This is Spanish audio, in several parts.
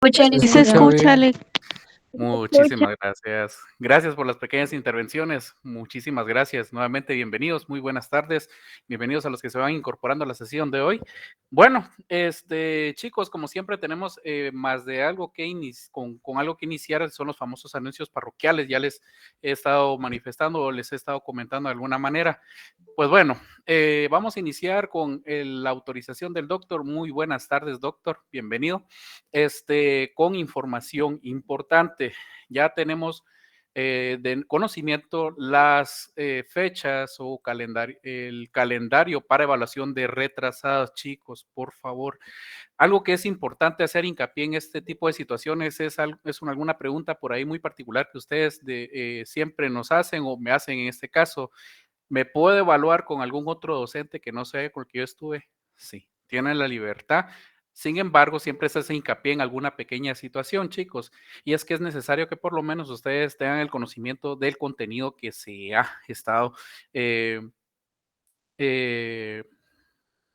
Escucha, Y se licenciado. escucha, Ale. Muchísimas gracias. Gracias por las pequeñas intervenciones. Muchísimas gracias. Nuevamente, bienvenidos. Muy buenas tardes. Bienvenidos a los que se van incorporando a la sesión de hoy. Bueno, chicos, como siempre tenemos más de algo que con algo que iniciar, son los famosos anuncios parroquiales. Ya les he estado manifestando o les he estado comentando de alguna manera. Pues bueno, vamos a iniciar con la autorización del doctor. Muy buenas tardes, doctor. Bienvenido. Con información importante. Ya tenemos de conocimiento las fechas o el calendario para evaluación de retrasadas, chicos, por favor. Algo que es importante hacer hincapié en este tipo de situaciones es alguna pregunta por ahí muy particular que ustedes siempre nos hacen o me hacen en este caso. ¿Me puedo evaluar con algún otro docente que no sea con el que yo estuve? Sí, tienen la libertad. Sin embargo, siempre se hace hincapié en alguna pequeña situación, chicos, y es que es necesario que por lo menos ustedes tengan el conocimiento del contenido que se ha estado eh, eh,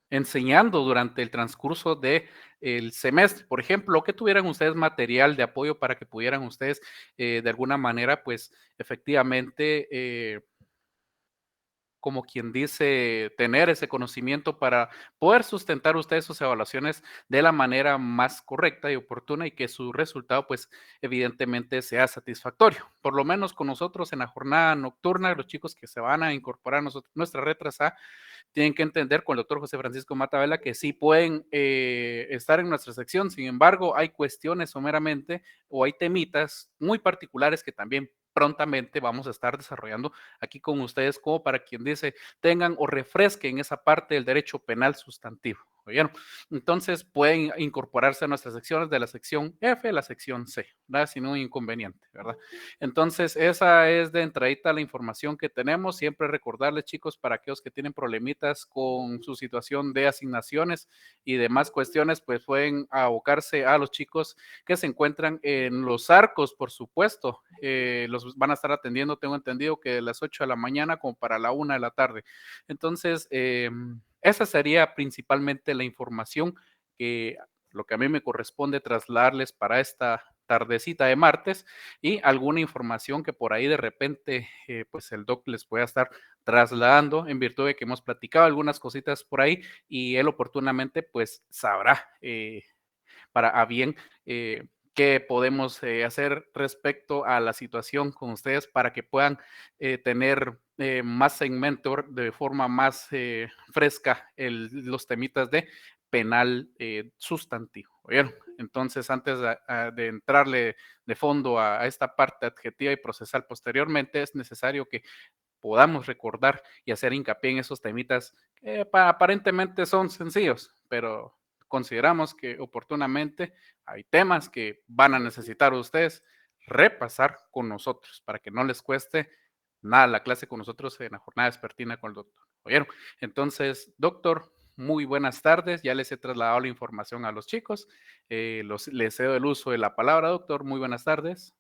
enseñando durante el transcurso del semestre. Por ejemplo, que tuvieran ustedes material de apoyo para que pudieran ustedes de alguna manera, pues efectivamente como quien dice, tener ese conocimiento para poder sustentar ustedes sus evaluaciones de la manera más correcta y oportuna y que su resultado, pues, evidentemente sea satisfactorio. Por lo menos con nosotros en la jornada nocturna, los chicos que se van a incorporar a nuestra retrasada, tienen que entender con el doctor José Francisco Matavela que sí pueden estar en nuestra sección, sin embargo, hay cuestiones someramente o hay temitas muy particulares que también prontamente vamos a estar desarrollando aquí con ustedes como para quien dice tengan o refresquen esa parte del derecho penal sustantivo. ¿Oyeron? Entonces pueden incorporarse a nuestras secciones de la sección F a la sección C, ¿verdad? Sin un inconveniente, ¿verdad? Entonces esa es de entradita la información que tenemos. Siempre recordarles, chicos, para aquellos que tienen problemitas con su situación de asignaciones y demás cuestiones, pues pueden abocarse a los chicos que se encuentran en los arcos, por supuesto. Los van a estar atendiendo, tengo entendido que de las 8 de la mañana como para la 1 de la tarde. Entonces, esa sería principalmente la información que lo que a mí me corresponde trasladarles para esta tardecita de martes y alguna información que por ahí de repente pues el doc les pueda estar trasladando en virtud de que hemos platicado algunas cositas por ahí y él oportunamente pues sabrá para a bien qué podemos hacer respecto a la situación con ustedes para que puedan tener más segmento de forma más fresca los temitas de penal sustantivo. ¿Oyeron? Entonces, antes de entrarle de fondo a esta parte adjetiva y procesal posteriormente, es necesario que podamos recordar y hacer hincapié en esos temitas que aparentemente son sencillos, pero consideramos que oportunamente hay temas que van a necesitar ustedes repasar con nosotros para que no les cueste nada la clase con nosotros en la jornada vespertina con el doctor. ¿Oyeron? Entonces, doctor, muy buenas tardes. Ya les he trasladado la información a los chicos. Les cedo el uso de la palabra, doctor. Muy buenas tardes.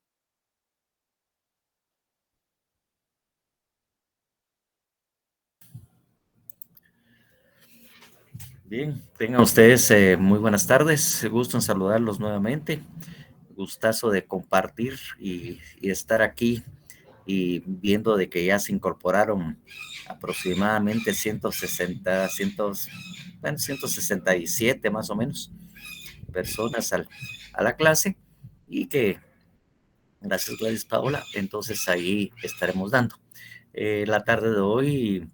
Bien, tengan ustedes muy buenas tardes. Gusto en saludarlos nuevamente. Gustazo de compartir y estar aquí y viendo de que ya se incorporaron aproximadamente 167 más o menos personas a la clase y que, gracias Gladys Paola, entonces ahí estaremos dando. La tarde de hoy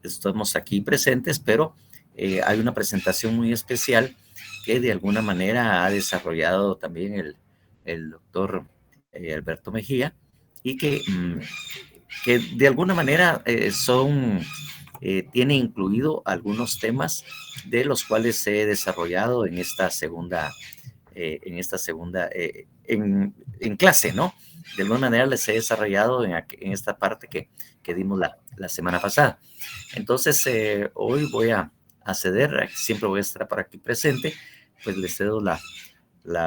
estamos aquí presentes, pero hay una presentación muy especial que de alguna manera ha desarrollado también el doctor Alberto Mejía y que de alguna manera tiene incluido algunos temas de los cuales he desarrollado en clase, ¿no? De alguna manera les he desarrollado en esta parte que dimos la semana pasada. Entonces, hoy voy a ceder, siempre voy a estar por aquí presente, pues le cedo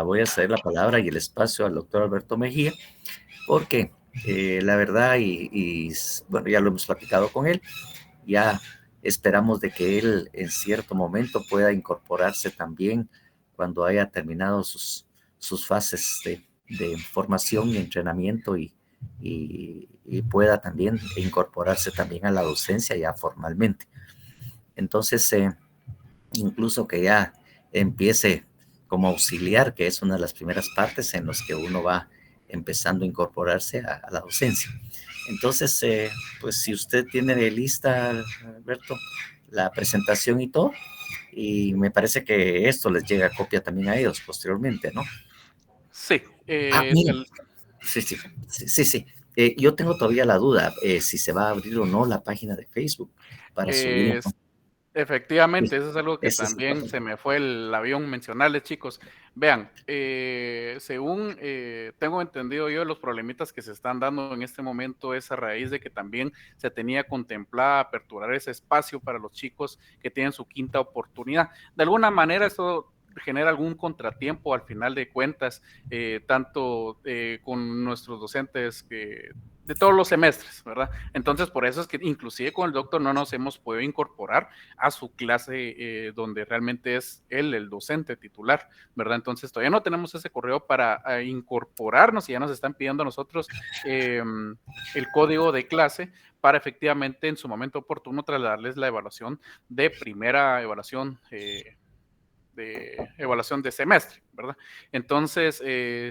voy a ceder la palabra y el espacio al doctor Alberto Mejía, porque la verdad, bueno, ya lo hemos platicado con él, ya esperamos de que él en cierto momento pueda incorporarse también cuando haya terminado sus fases de formación y entrenamiento y pueda también incorporarse también a la docencia ya formalmente. Entonces, incluso que ya empiece como auxiliar, que es una de las primeras partes en las que uno va empezando a incorporarse a la docencia. Entonces, pues si usted tiene de lista, Alberto, la presentación y todo, y me parece que esto les llega a copia también a ellos posteriormente, ¿no? Sí, Miren, sí, sí, sí, sí, sí. Yo tengo todavía la duda si se va a abrir o no la página de Facebook para subir es- información. efectivamente, eso es algo que Ese es el también problema. se me fue el avión mencionarles, chicos. Vean, según tengo entendido yo, los problemitas que se están dando en este momento es a raíz de que también se tenía contemplada aperturar ese espacio para los chicos que tienen su quinta oportunidad. De alguna manera, eso genera algún contratiempo al final de cuentas, tanto con nuestros docentes de todos los semestres, ¿verdad? Entonces, por eso es que inclusive con el doctor no nos hemos podido incorporar a su clase donde realmente es él el docente titular, ¿verdad? Entonces, todavía no tenemos ese correo para incorporarnos y ya nos están pidiendo a nosotros el código de clase para efectivamente en su momento oportuno trasladarles la evaluación de primera evaluación de semestre, ¿verdad? Entonces,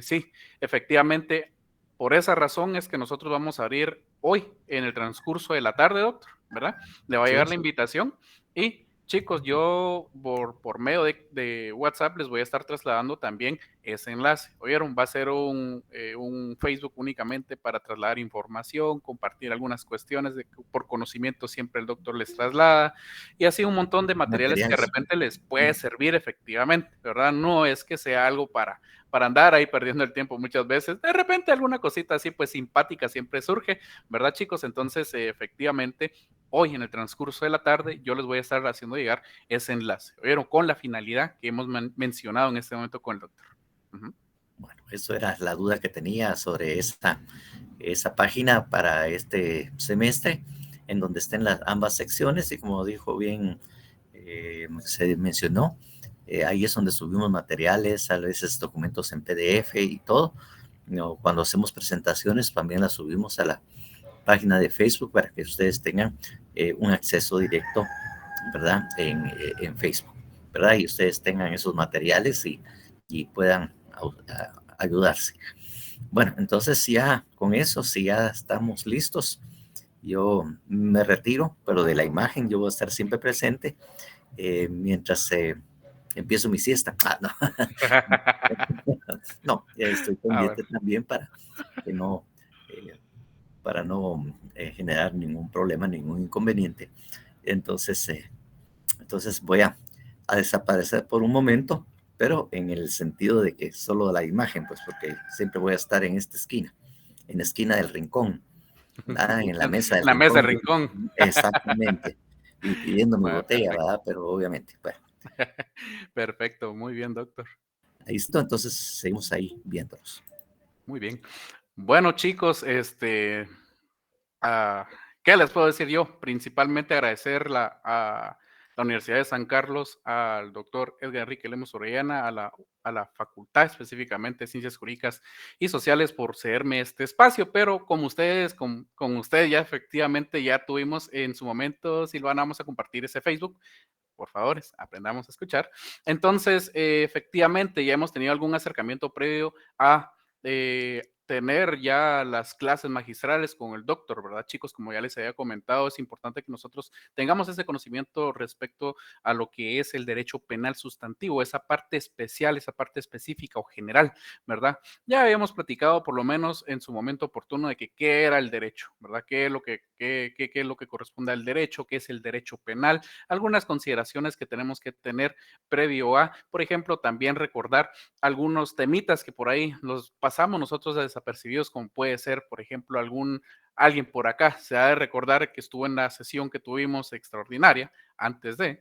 sí, efectivamente, por esa razón es que nosotros vamos a abrir hoy en el transcurso de la tarde, doctor, ¿verdad? Le va a Sí, llegar la invitación y chicos, yo por medio de WhatsApp les voy a estar trasladando también ese enlace. ¿Oyeron? Va a ser un Facebook únicamente para trasladar información, compartir algunas cuestiones por conocimiento siempre el doctor les traslada y así un montón de materiales que de materiales. repente les puede servir efectivamente, ¿verdad? No es que sea algo para andar ahí perdiendo el tiempo muchas veces. De repente alguna cosita así pues simpática siempre surge, ¿verdad, chicos? Entonces, efectivamente, hoy en el transcurso de la tarde yo les voy a estar haciendo llegar ese enlace, pero con la finalidad que hemos mencionado en este momento con el doctor. Uh-huh. Bueno, eso era la duda que tenía sobre esa página para este semestre, en donde estén ambas secciones y como dijo bien, se mencionó, ahí es donde subimos materiales, a veces documentos en PDF y todo. No, cuando hacemos presentaciones también las subimos a la página de Facebook para que ustedes tengan un acceso directo, ¿verdad? En Facebook, ¿verdad? Y ustedes tengan esos materiales y puedan ayudarse. Bueno, entonces ya con eso, si ya estamos listos, yo me retiro, pero de la imagen yo voy a estar siempre presente mientras empiezo mi siesta. No, no, estoy A ver. pendiente también que no, eh, para no generar ningún problema, ningún inconveniente. Entonces, entonces voy a desaparecer por un momento, pero en el sentido de que solo la imagen, pues porque siempre voy a estar en la esquina del rincón, ¿verdad? En la mesa del La mesa del rincón, rincón. exactamente, y pidiendo mi Bueno, botella, perfecto. ¿verdad? Pero obviamente, bueno, Perfecto, muy bien, doctor. ahí está, entonces seguimos ahí viéndolos. Muy bien. Bueno, chicos, ¿qué les puedo decir yo? Principalmente agradecer a la Universidad de San Carlos, al doctor Edgar Enrique Lemos Orellana, a la facultad específicamente de Ciencias Jurídicas y Sociales por cederme este espacio, pero como ustedes, con ustedes ya efectivamente ya tuvimos en su momento, Silvana, vamos a compartir ese Facebook. Por favor, aprendamos a escuchar. Entonces, efectivamente, ya hemos tenido algún acercamiento previo a tener ya las clases magistrales con el doctor, ¿verdad, chicos? Como ya les había comentado, es importante que nosotros tengamos ese conocimiento respecto a lo que es el derecho penal sustantivo, esa parte especial, esa parte específica o general, ¿verdad? Ya habíamos platicado por lo menos en su momento oportuno de que qué era el derecho, ¿verdad? Qué es lo que corresponde al derecho, qué es el derecho penal, algunas consideraciones que tenemos que tener previo a, por ejemplo, también recordar algunos temitas que por ahí los pasamos nosotros desapercibidos, como puede ser, por ejemplo, alguien por acá se ha de recordar que estuvo en la sesión que tuvimos extraordinaria antes de,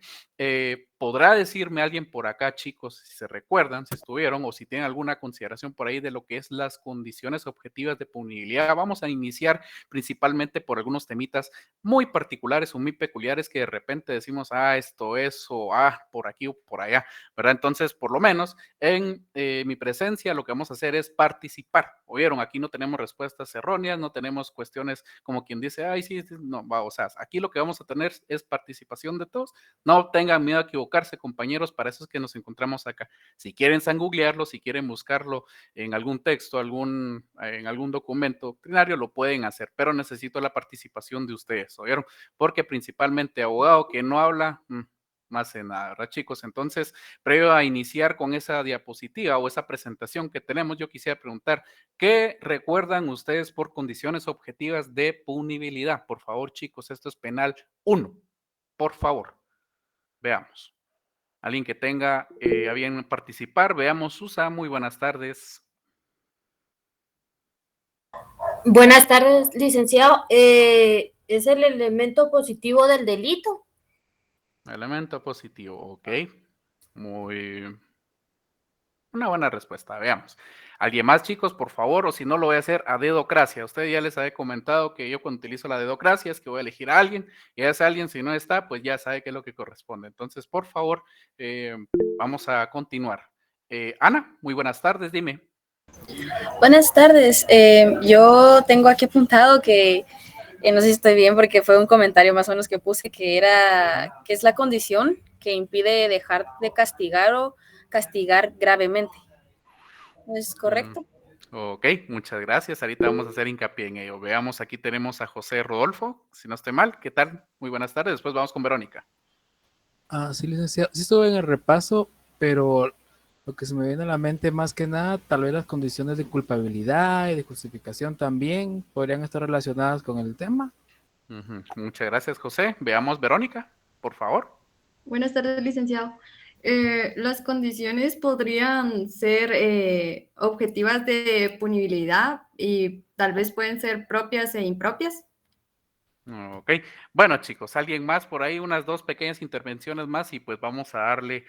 ¿podrá decirme alguien por acá, chicos, si se recuerdan, si estuvieron o si tienen alguna consideración por ahí de lo que es las condiciones objetivas de punibilidad? Vamos a iniciar principalmente por algunos temitas muy particulares o muy peculiares que de repente decimos, esto es, o por aquí o por allá, ¿verdad? Entonces, por lo menos en mi presencia lo que vamos a hacer es participar. ¿Oyeron? Aquí no tenemos respuestas erróneas, no tenemos cuestiones como quien dice, sí, no, o sea, aquí lo que vamos a tener es participación de todos. No tengan miedo a equivocarse, compañeros, para eso es que nos encontramos acá. Si quieren googlearlo, si quieren buscarlo en algún texto, en algún documento doctrinario, lo pueden hacer, pero necesito la participación de ustedes, ¿oyeron? Porque principalmente abogado que no habla, no hace nada, ¿verdad, chicos? Entonces, previo a iniciar con esa diapositiva o esa presentación que tenemos, yo quisiera preguntar, ¿qué recuerdan ustedes por condiciones objetivas de punibilidad? Por favor, chicos, esto es penal 1. Por favor, veamos. Alguien que tenga a bien participar, veamos. Susa, muy buenas tardes. Buenas tardes, licenciado. ¿Es el elemento positivo del delito? Elemento positivo, ok. Una buena respuesta, veamos. ¿Alguien más, chicos, por favor? O si no, lo voy a hacer a dedocracia. Usted ya les había comentado que yo cuando utilizo la dedocracia es que voy a elegir a alguien, y a ese alguien, si no está, pues ya sabe qué es lo que corresponde. Entonces, por favor, vamos a continuar. Ana, muy buenas tardes, dime. Buenas tardes. Yo tengo aquí apuntado que, no sé si estoy bien porque fue un comentario más o menos que puse, que es la condición que impide dejar de castigar o castigar gravemente. ¿Es correcto? Ok, muchas gracias. Ahorita vamos a hacer hincapié en ello. Veamos, aquí tenemos a José Rodolfo, si no estoy mal. ¿Qué tal? Muy buenas tardes. Después vamos con Verónica. Sí, licenciado. Sí estuve en el repaso, pero lo que se me viene a la mente más que nada, tal vez las condiciones de culpabilidad y de justificación también podrían estar relacionadas con el tema. Muchas gracias, José. Veamos, Verónica, por favor. Buenas tardes, licenciado. Las condiciones podrían ser objetivas de punibilidad y tal vez pueden ser propias e impropias. Ok, bueno, chicos, alguien más por ahí, unas 2 pequeñas intervenciones más y pues vamos a darle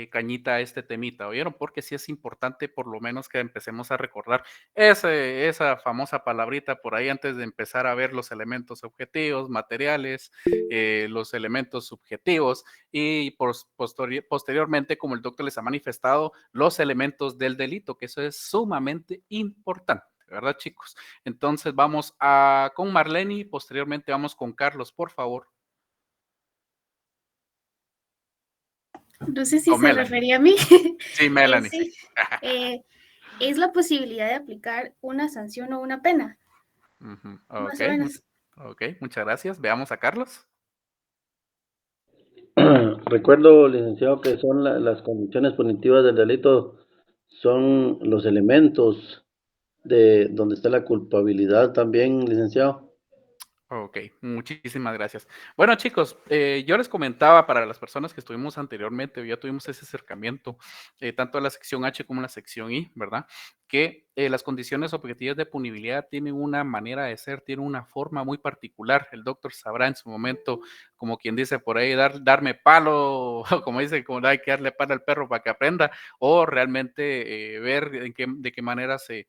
cañita a este temita, ¿oyeron? Porque sí es importante por lo menos que empecemos a recordar esa famosa palabrita por ahí antes de empezar a ver los elementos objetivos, materiales, los elementos subjetivos y posteriormente, como el doctor les ha manifestado, los elementos del delito, que eso es sumamente importante. ¿Verdad, chicos? Entonces vamos con Marlene y posteriormente vamos con Carlos, por favor. No sé si se refería a mí. Sí, Melanie. Sí. Es la posibilidad de aplicar una sanción o una pena. Más o menos. Ok, muchas gracias. Veamos a Carlos. Recuerdo, licenciado, que son las condiciones punitivas del delito, son los elementos de donde está la culpabilidad también, licenciado. Ok, muchísimas gracias. Bueno, chicos, yo les comentaba para las personas que estuvimos anteriormente, ya tuvimos ese acercamiento, tanto a la sección H como a la sección I, ¿verdad? Que las condiciones objetivas de punibilidad tienen una manera de ser, tienen una forma muy particular. El doctor sabrá en su momento, como quien dice por ahí, darme palo, como dice, como hay que darle palo al perro para que aprenda, o realmente ver de qué manera se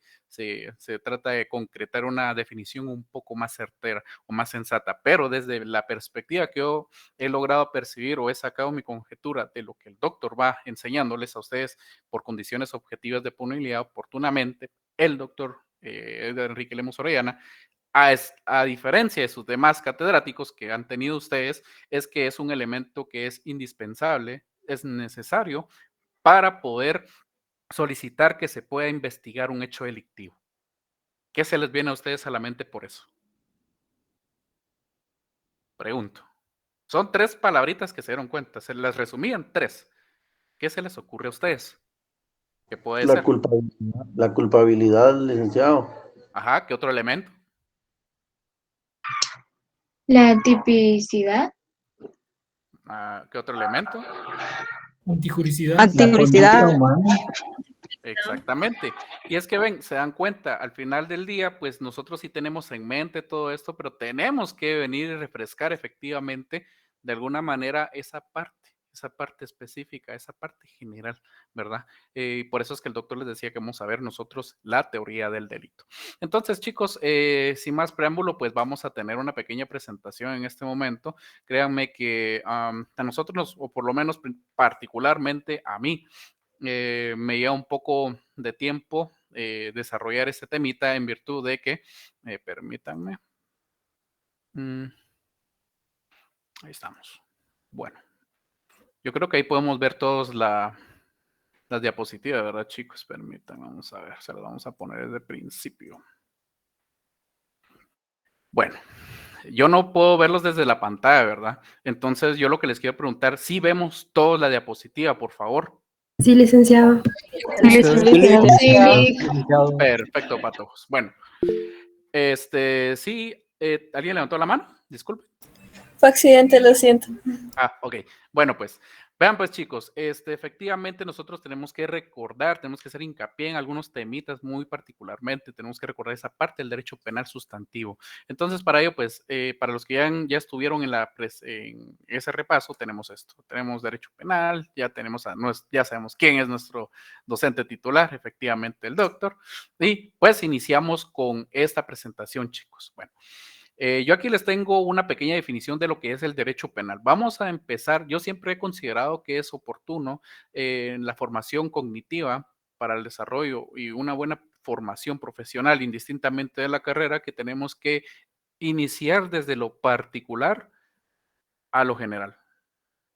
trata de concretar una definición un poco más certera o más sensata, pero desde la perspectiva que yo he logrado percibir o he sacado mi conjetura de lo que el doctor va enseñándoles a ustedes por condiciones objetivas de punibilidad, oportunamente, el doctor Enrique Lemus Orellana, a diferencia de sus demás catedráticos que han tenido ustedes, es que es un elemento que es indispensable, es necesario para poder solicitar que se pueda investigar un hecho delictivo. ¿Qué se les viene a ustedes a la mente por eso? Pregunto. Son 3 palabritas que se dieron cuenta, se las resumí en 3. ¿Qué se les ocurre a ustedes? ¿Qué puede ser? La culpabilidad, licenciado. Ajá, ¿qué otro elemento? La tipicidad. ¿Qué otro elemento? Antijuricidad. Antijuricidad. Exactamente. Y es que ven, se dan cuenta, al final del día, pues nosotros sí tenemos en mente todo esto, pero tenemos que venir y refrescar efectivamente de alguna manera esa parte específica, esa parte general, ¿verdad? Y por eso es que el doctor les decía que vamos a ver nosotros la teoría del delito. Entonces, chicos, sin más preámbulo, pues vamos a tener una pequeña presentación en este momento. Créanme que a nosotros, o por lo menos particularmente a mí, me lleva un poco de tiempo desarrollar este temita en virtud de que, permítanme, ahí estamos. Bueno, yo creo que ahí podemos ver todos las diapositivas, ¿verdad, chicos? Permítanme, vamos a ver, se las vamos a poner desde el principio. Bueno, yo no puedo verlos desde la pantalla, ¿verdad? Entonces, yo lo que les quiero preguntar, si vemos toda la diapositiva, por favor. Sí, licenciado. Sí. Perfecto, patojos. Bueno, sí, ¿alguien levantó la mano? Disculpe. Fue accidente, lo siento. Ah, ok. Bueno, pues, vean pues chicos, efectivamente nosotros tenemos que recordar, tenemos que hacer hincapié en algunos temitas muy particularmente, tenemos que recordar esa parte del derecho penal sustantivo. Entonces, para ello, pues, para los que ya estuvieron en ese repaso, tenemos esto, tenemos derecho penal, ya sabemos quién es nuestro docente titular, efectivamente el doctor, y pues iniciamos con esta presentación, chicos. Bueno. Yo aquí les tengo una pequeña definición de lo que es el derecho penal. Vamos a empezar. Yo siempre he considerado que es oportuno en la formación cognitiva para el desarrollo y una buena formación profesional, indistintamente de la carrera, que tenemos que iniciar desde lo particular a lo general,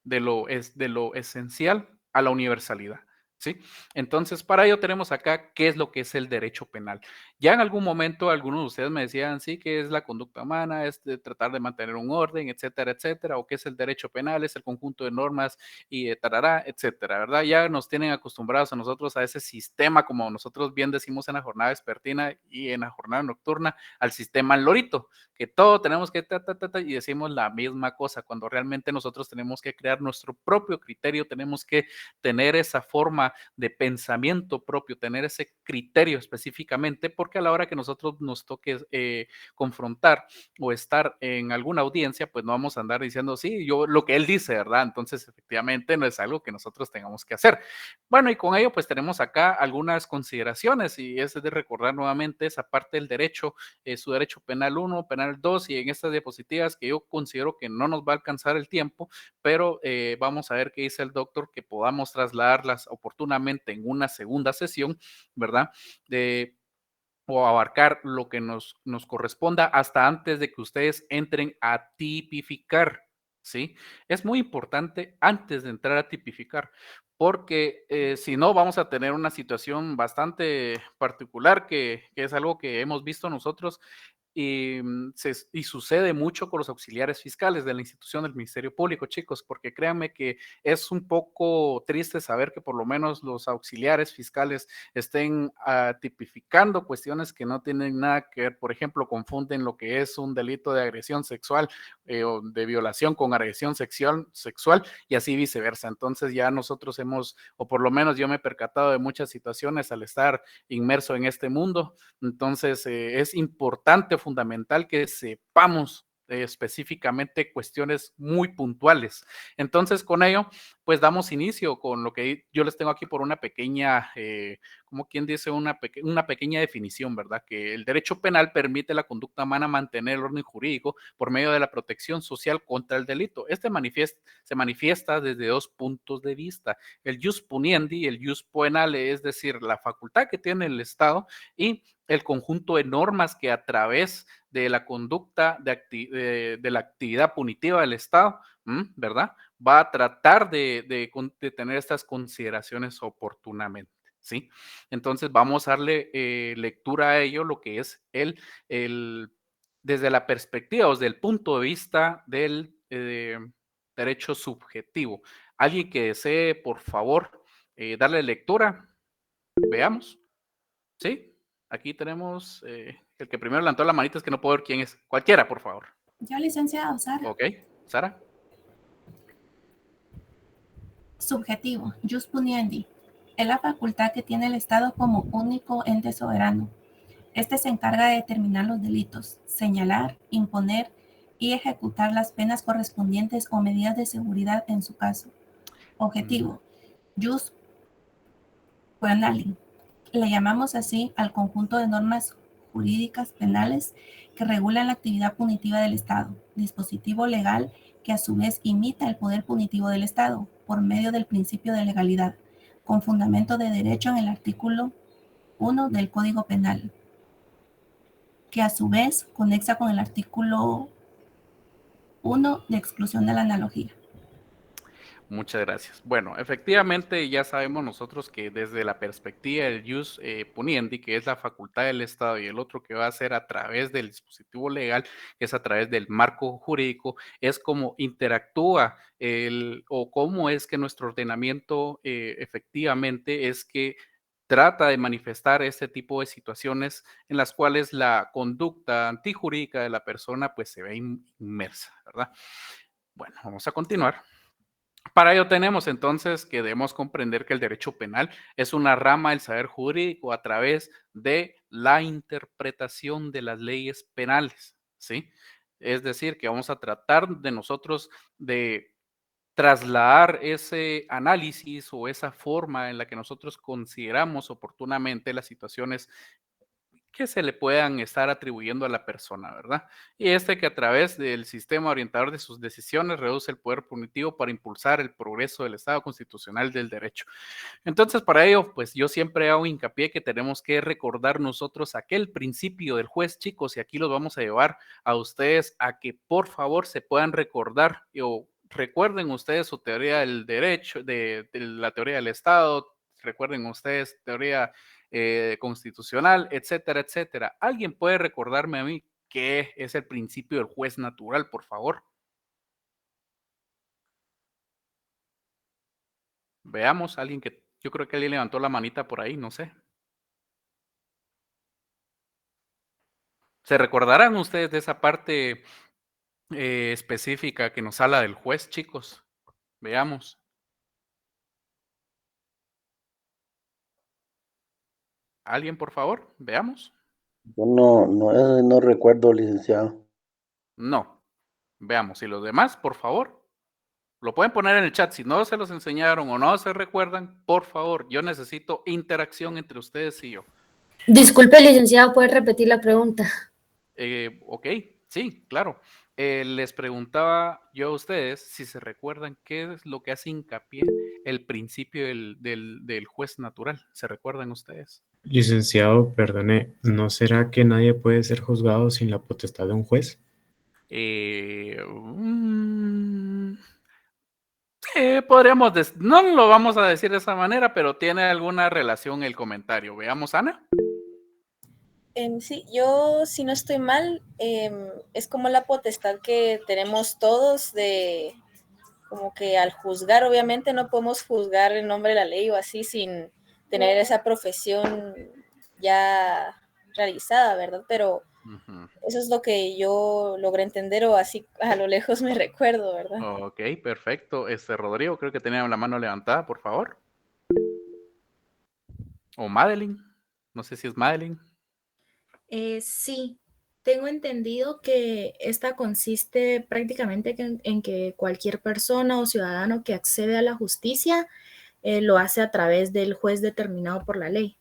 de lo esencial a la universalidad. ¿Sí? Entonces, para ello tenemos acá qué es lo que es el derecho penal. Ya en algún momento algunos de ustedes me decían, sí, que es la conducta humana, es de tratar de mantener un orden, etcétera, etcétera, o qué es el derecho penal, es el conjunto de normas y tarará, etcétera, ¿verdad? Ya nos tienen acostumbrados a nosotros a ese sistema, como nosotros bien decimos en la jornada vespertina y en la jornada nocturna, al sistema lorito, que todo tenemos que y decimos la misma cosa, cuando realmente nosotros tenemos que crear nuestro propio criterio, tenemos que tener esa forma de pensamiento propio, tener ese criterio específicamente, porque a la hora que nosotros nos toque confrontar o estar en alguna audiencia, pues no vamos a andar diciendo, sí, yo lo que él dice, ¿verdad? Entonces, efectivamente, no es algo que nosotros tengamos que hacer. Bueno, y con ello, pues tenemos acá algunas consideraciones y es de recordar nuevamente esa parte del derecho, su derecho penal 1, penal 2 y en estas diapositivas que yo considero que no nos va a alcanzar el tiempo, pero vamos a ver qué dice el doctor, que podamos trasladarlas oportunamente en una segunda sesión, ¿verdad? O abarcar lo que nos corresponda hasta antes de que ustedes entren a tipificar, ¿sí? Es muy importante antes de entrar a tipificar, porque si no vamos a tener una situación bastante particular que es algo que hemos visto nosotros y sucede mucho con los auxiliares fiscales de la institución del Ministerio Público, chicos, porque créanme que es un poco triste saber que por lo menos los auxiliares fiscales estén tipificando cuestiones que no tienen nada que ver. Por ejemplo, confunden lo que es un delito de agresión sexual o de violación con agresión sexual y así viceversa. Entonces ya nosotros o por lo menos yo me he percatado de muchas situaciones al estar inmerso en este mundo. Entonces es importante, fundamental que sepamos específicamente cuestiones muy puntuales. Entonces, con ello, pues damos inicio con lo que yo les tengo aquí por una pequeña, como quien dice, una pequeña definición, ¿verdad? Que el derecho penal permite la conducta humana mantener el orden jurídico por medio de la protección social contra el delito. Se manifiesta desde dos puntos de vista: el jus puniendi y el jus poenale, es decir, la facultad que tiene el Estado y el conjunto de normas que a través de la conducta de la actividad punitiva del Estado, ¿verdad? Va a tratar de tener estas consideraciones oportunamente, ¿sí? Entonces vamos a darle lectura a ello, lo que es desde la perspectiva o desde el punto de vista del derecho subjetivo. Alguien que desee, por favor, darle lectura. Veamos, ¿sí? Aquí tenemos el que primero levantó la manita, es que no puedo ver quién es. Cualquiera, por favor. Yo, licenciado, Sara. Ok, Sara. Subjetivo, jus puniendi. Es la facultad que tiene el Estado como único ente soberano. Este se encarga de determinar los delitos, señalar, imponer y ejecutar las penas correspondientes o medidas de seguridad en su caso. Objetivo: jus penali. Le llamamos así al conjunto de normas jurídicas penales que regulan la actividad punitiva del Estado, dispositivo legal que a su vez imita el poder punitivo del Estado por medio del principio de legalidad, con fundamento de derecho en el artículo 1 del Código Penal, que a su vez conexa con el artículo 1 de exclusión de la analogía. Muchas gracias. Bueno, efectivamente ya sabemos nosotros que desde la perspectiva del jus puniendi, que es la facultad del Estado, y el otro que va a ser a través del dispositivo legal, que es a través del marco jurídico, es cómo interactúa o cómo es que nuestro ordenamiento efectivamente es que trata de manifestar este tipo de situaciones en las cuales la conducta antijurídica de la persona pues se ve inmersa, ¿verdad? Bueno, vamos a continuar. Para ello tenemos entonces que debemos comprender que el derecho penal es una rama del saber jurídico a través de la interpretación de las leyes penales, ¿sí? Es decir, que vamos a tratar de nosotros de trasladar ese análisis o esa forma en la que nosotros consideramos oportunamente las situaciones que se le puedan estar atribuyendo a la persona, ¿verdad? Y que a través del sistema orientador de sus decisiones reduce el poder punitivo para impulsar el progreso del Estado constitucional del derecho. Entonces, para ello, pues yo siempre hago hincapié que tenemos que recordar nosotros aquel principio del juez, chicos, y aquí los vamos a llevar a ustedes a que por favor se puedan recordar o recuerden ustedes su teoría del derecho, de la teoría del Estado, recuerden ustedes teoría constitucional, etcétera, etcétera. ¿Alguien puede recordarme a mí qué es el principio del juez natural, por favor? Veamos, alguien que, yo creo que alguien levantó la manita por ahí, no sé. ¿Se recordarán ustedes de esa parte específica que nos habla del juez, chicos? Veamos. ¿Alguien, por favor? Veamos. Yo no recuerdo, licenciado. No. Veamos. ¿Y los demás, por favor? Lo pueden poner en el chat. Si no se los enseñaron o no se recuerdan, por favor, yo necesito interacción entre ustedes y yo. Disculpe, licenciado, ¿puede repetir la pregunta? Ok, sí, claro. Les preguntaba yo a ustedes si se recuerdan qué es lo que hace hincapié el principio del juez natural. ¿Se recuerdan ustedes? Licenciado, perdone, ¿no será que nadie puede ser juzgado sin la potestad de un juez? Podríamos, no lo vamos a decir de esa manera, pero tiene alguna relación el comentario. Veamos, Ana. Sí, yo si no estoy mal, es como la potestad que tenemos todos de, como que al juzgar, obviamente no podemos juzgar en nombre de la ley o así sin tener esa profesión ya realizada, ¿verdad? Pero eso es lo que yo logré entender o así a lo lejos me recuerdo, ¿verdad? Ok, perfecto. Rodrigo, creo que tenía la mano levantada, por favor. O Madeline. No sé si es Madeline. Sí, tengo entendido que esta consiste prácticamente en que cualquier persona o ciudadano que accede a la justicia lo hace a través del juez determinado por la ley.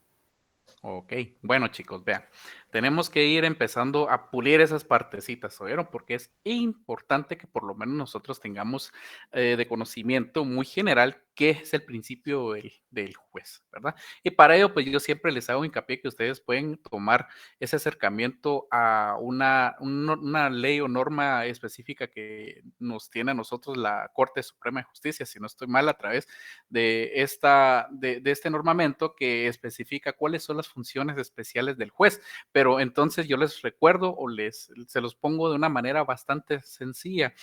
Ok, bueno chicos, vean, tenemos que ir empezando a pulir esas partecitas, ¿oyeron? Porque es importante que por lo menos nosotros tengamos de conocimiento muy general qué es el principio del juez, ¿verdad? Y para ello, pues yo siempre les hago hincapié que ustedes pueden tomar ese acercamiento a una ley o norma específica que nos tiene a nosotros la Corte Suprema de Justicia, si no estoy mal, a través de este normamiento que especifica cuáles son las funciones especiales del juez. Pero entonces yo les recuerdo o se los pongo de una manera bastante sencilla.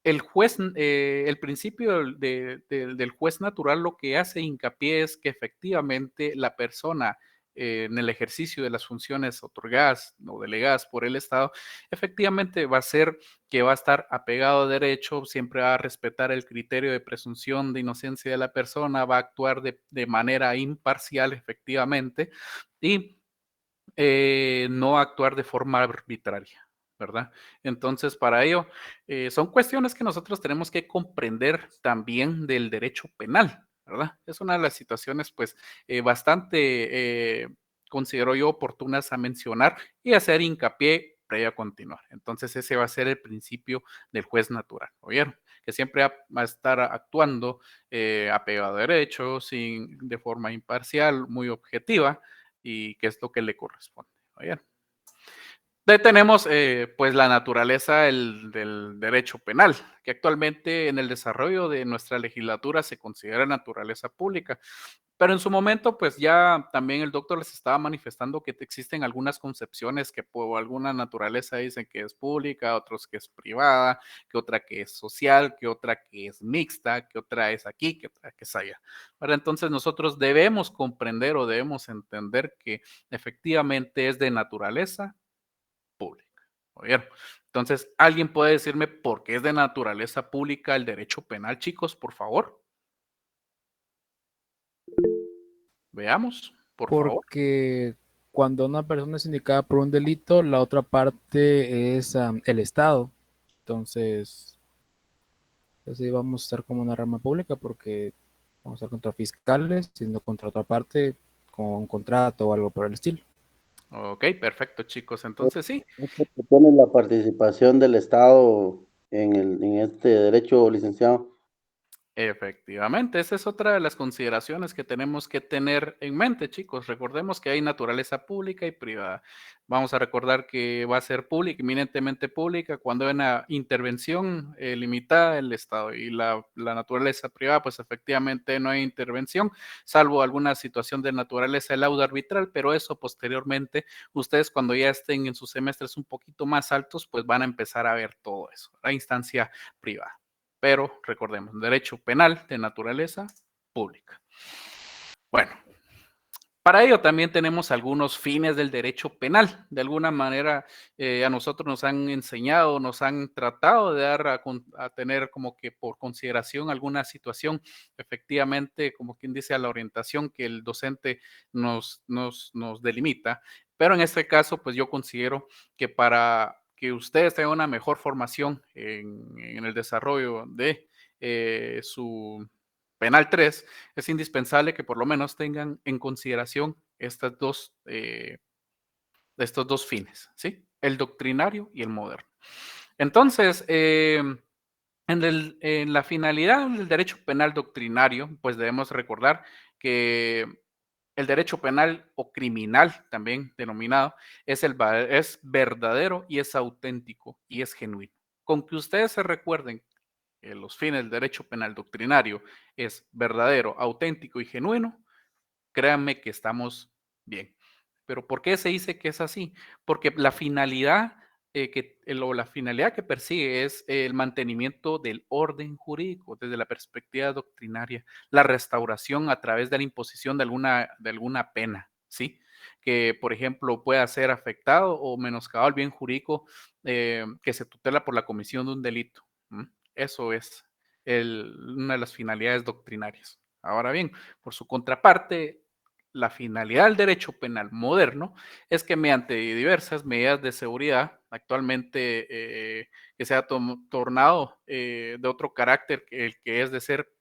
El juez, el principio del juez natural lo que hace hincapié es que efectivamente la persona en el ejercicio de las funciones otorgadas o delegadas por el Estado, efectivamente va a ser que va a estar apegado a derecho, siempre va a respetar el criterio de presunción de inocencia de la persona, va a actuar de manera imparcial, efectivamente, y no actuar de forma arbitraria, ¿verdad? Entonces, para ello, son cuestiones que nosotros tenemos que comprender también del derecho penal, ¿verdad? Es una de las situaciones, pues, bastante, considero yo, oportunas a mencionar y hacer hincapié previo a continuar. Entonces, ese va a ser el principio del juez natural, ¿oyeron? Que siempre va a estar actuando apegado a derecho, de forma imparcial, muy objetiva, y qué es lo que le corresponde. ¿Oyeron? Tenemos pues la naturaleza del derecho penal, que actualmente en el desarrollo de nuestra legislatura se considera naturaleza pública, pero en su momento pues ya también el doctor les estaba manifestando que existen algunas concepciones que por alguna naturaleza dicen que es pública, otros que es privada, que otra que es social, que otra que es mixta, que otra es aquí, que otra que es allá. Ahora, entonces nosotros debemos comprender o debemos entender que efectivamente es de naturaleza pública. ¿Oyeron? Entonces, ¿alguien puede decirme por qué es de naturaleza pública el derecho penal, chicos, por favor? Veamos, por favor. Porque cuando una persona es indicada por un delito, la otra parte es el Estado. Entonces, así vamos a estar como una rama pública porque vamos a estar contra fiscales, siendo contra otra parte con un contrato o algo por el estilo. Ok, perfecto, chicos. Entonces, sí. ¿Esto propone la participación del Estado en este derecho, licenciado? Efectivamente, esa es otra de las consideraciones que tenemos que tener en mente, chicos. Recordemos que hay naturaleza pública y privada. Vamos a recordar que va a ser pública, eminentemente pública, cuando hay una intervención limitada del Estado, y la naturaleza privada, pues efectivamente no hay intervención, salvo alguna situación de naturaleza de laudo arbitral, pero eso posteriormente, ustedes cuando ya estén en sus semestres un poquito más altos, pues van a empezar a ver todo eso, la instancia privada. Pero recordemos, derecho penal de naturaleza pública. Bueno, para ello también tenemos algunos fines del derecho penal. De alguna manera a nosotros nos han enseñado, nos han tratado de dar a tener como que por consideración alguna situación, efectivamente, como quien dice, a la orientación que el docente nos delimita. Pero en este caso, pues yo considero que para que ustedes tengan una mejor formación en el desarrollo de su penal 3, es indispensable que por lo menos tengan en consideración estos dos fines, ¿sí? El doctrinario y el moderno. Entonces, en la finalidad del derecho penal doctrinario, pues debemos recordar que el derecho penal o criminal, también denominado, es verdadero y es auténtico y es genuino. Con que ustedes se recuerden que los fines del derecho penal doctrinario es verdadero, auténtico y genuino, créanme que estamos bien. Pero ¿por qué se dice que es así? Porque la finalidad la finalidad que persigue es el mantenimiento del orden jurídico desde la perspectiva doctrinaria, la restauración a través de la imposición de alguna pena, ¿sí? Que, por ejemplo, pueda ser afectado o menoscabado el bien jurídico que se tutela por la comisión de un delito. Eso es una de las finalidades doctrinarias. Ahora bien, por su contraparte, la finalidad del derecho penal moderno es que mediante diversas medidas de seguridad, actualmente que se ha tornado de otro carácter, el que es de ser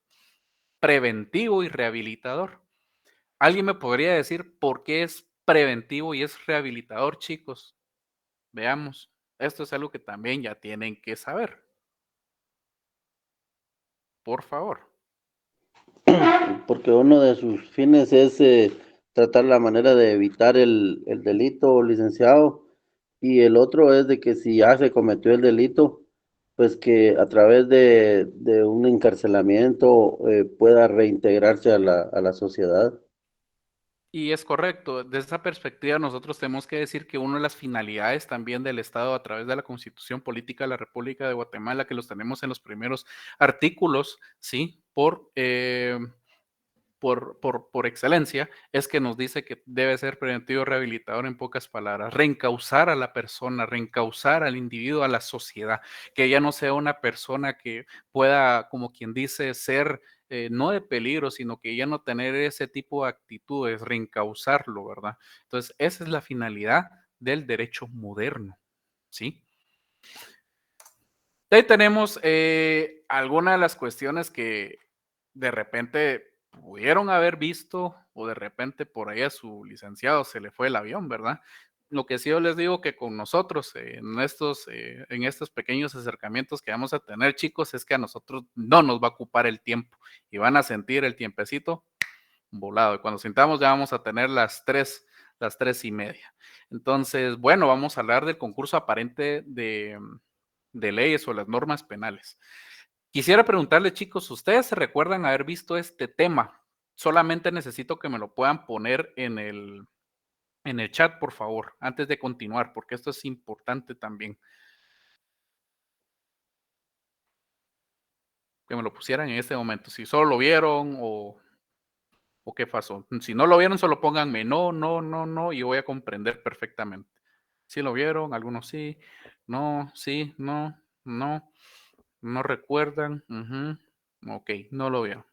preventivo y rehabilitador. ¿Alguien me podría decir por qué es preventivo y es rehabilitador, chicos? Veamos. Esto es algo que también ya tienen que saber. Por favor. Porque uno de sus fines es tratar la manera de evitar el delito, licenciado, y el otro es de que si ya se cometió el delito, pues que a través de un encarcelamiento pueda reintegrarse a la sociedad. Y es correcto. Desde esa perspectiva, nosotros tenemos que decir que una de las finalidades también del Estado a través de la Constitución Política de la República de Guatemala, que los tenemos en los primeros artículos, ¿sí? Por por excelencia, es que nos dice que debe ser preventivo rehabilitador, en pocas palabras, reencauzar a la persona, reencauzar al individuo, a la sociedad, que ya no sea una persona que pueda, como quien dice, ser no de peligro, sino que ya no tener ese tipo de actitudes, reencauzarlo, ¿verdad? Entonces, esa es la finalidad del derecho moderno, ¿sí? Ahí tenemos algunas de las cuestiones que de repente pudieron haber visto o de repente por ahí a su licenciado se le fue el avión, ¿verdad? Lo que sí yo les digo que con nosotros en estos pequeños acercamientos que vamos a tener, chicos, es que a nosotros no nos va a ocupar el tiempo y van a sentir el tiempecito volado. Y cuando sintamos ya vamos a tener las 3:30. Entonces, bueno, vamos a hablar del concurso aparente de leyes o las normas penales. Quisiera preguntarle, chicos, ¿ustedes se recuerdan haber visto este tema? Solamente necesito que me lo puedan poner en el chat, por favor, antes de continuar, porque esto es importante también. Que me lo pusieran en este momento, si solo lo vieron o qué pasó. Si no lo vieron, solo pónganme no, no, no, no, y yo voy a comprender perfectamente. Si lo vieron, algunos sí, no, sí, no, no, no recuerdan, ok, no lo vieron.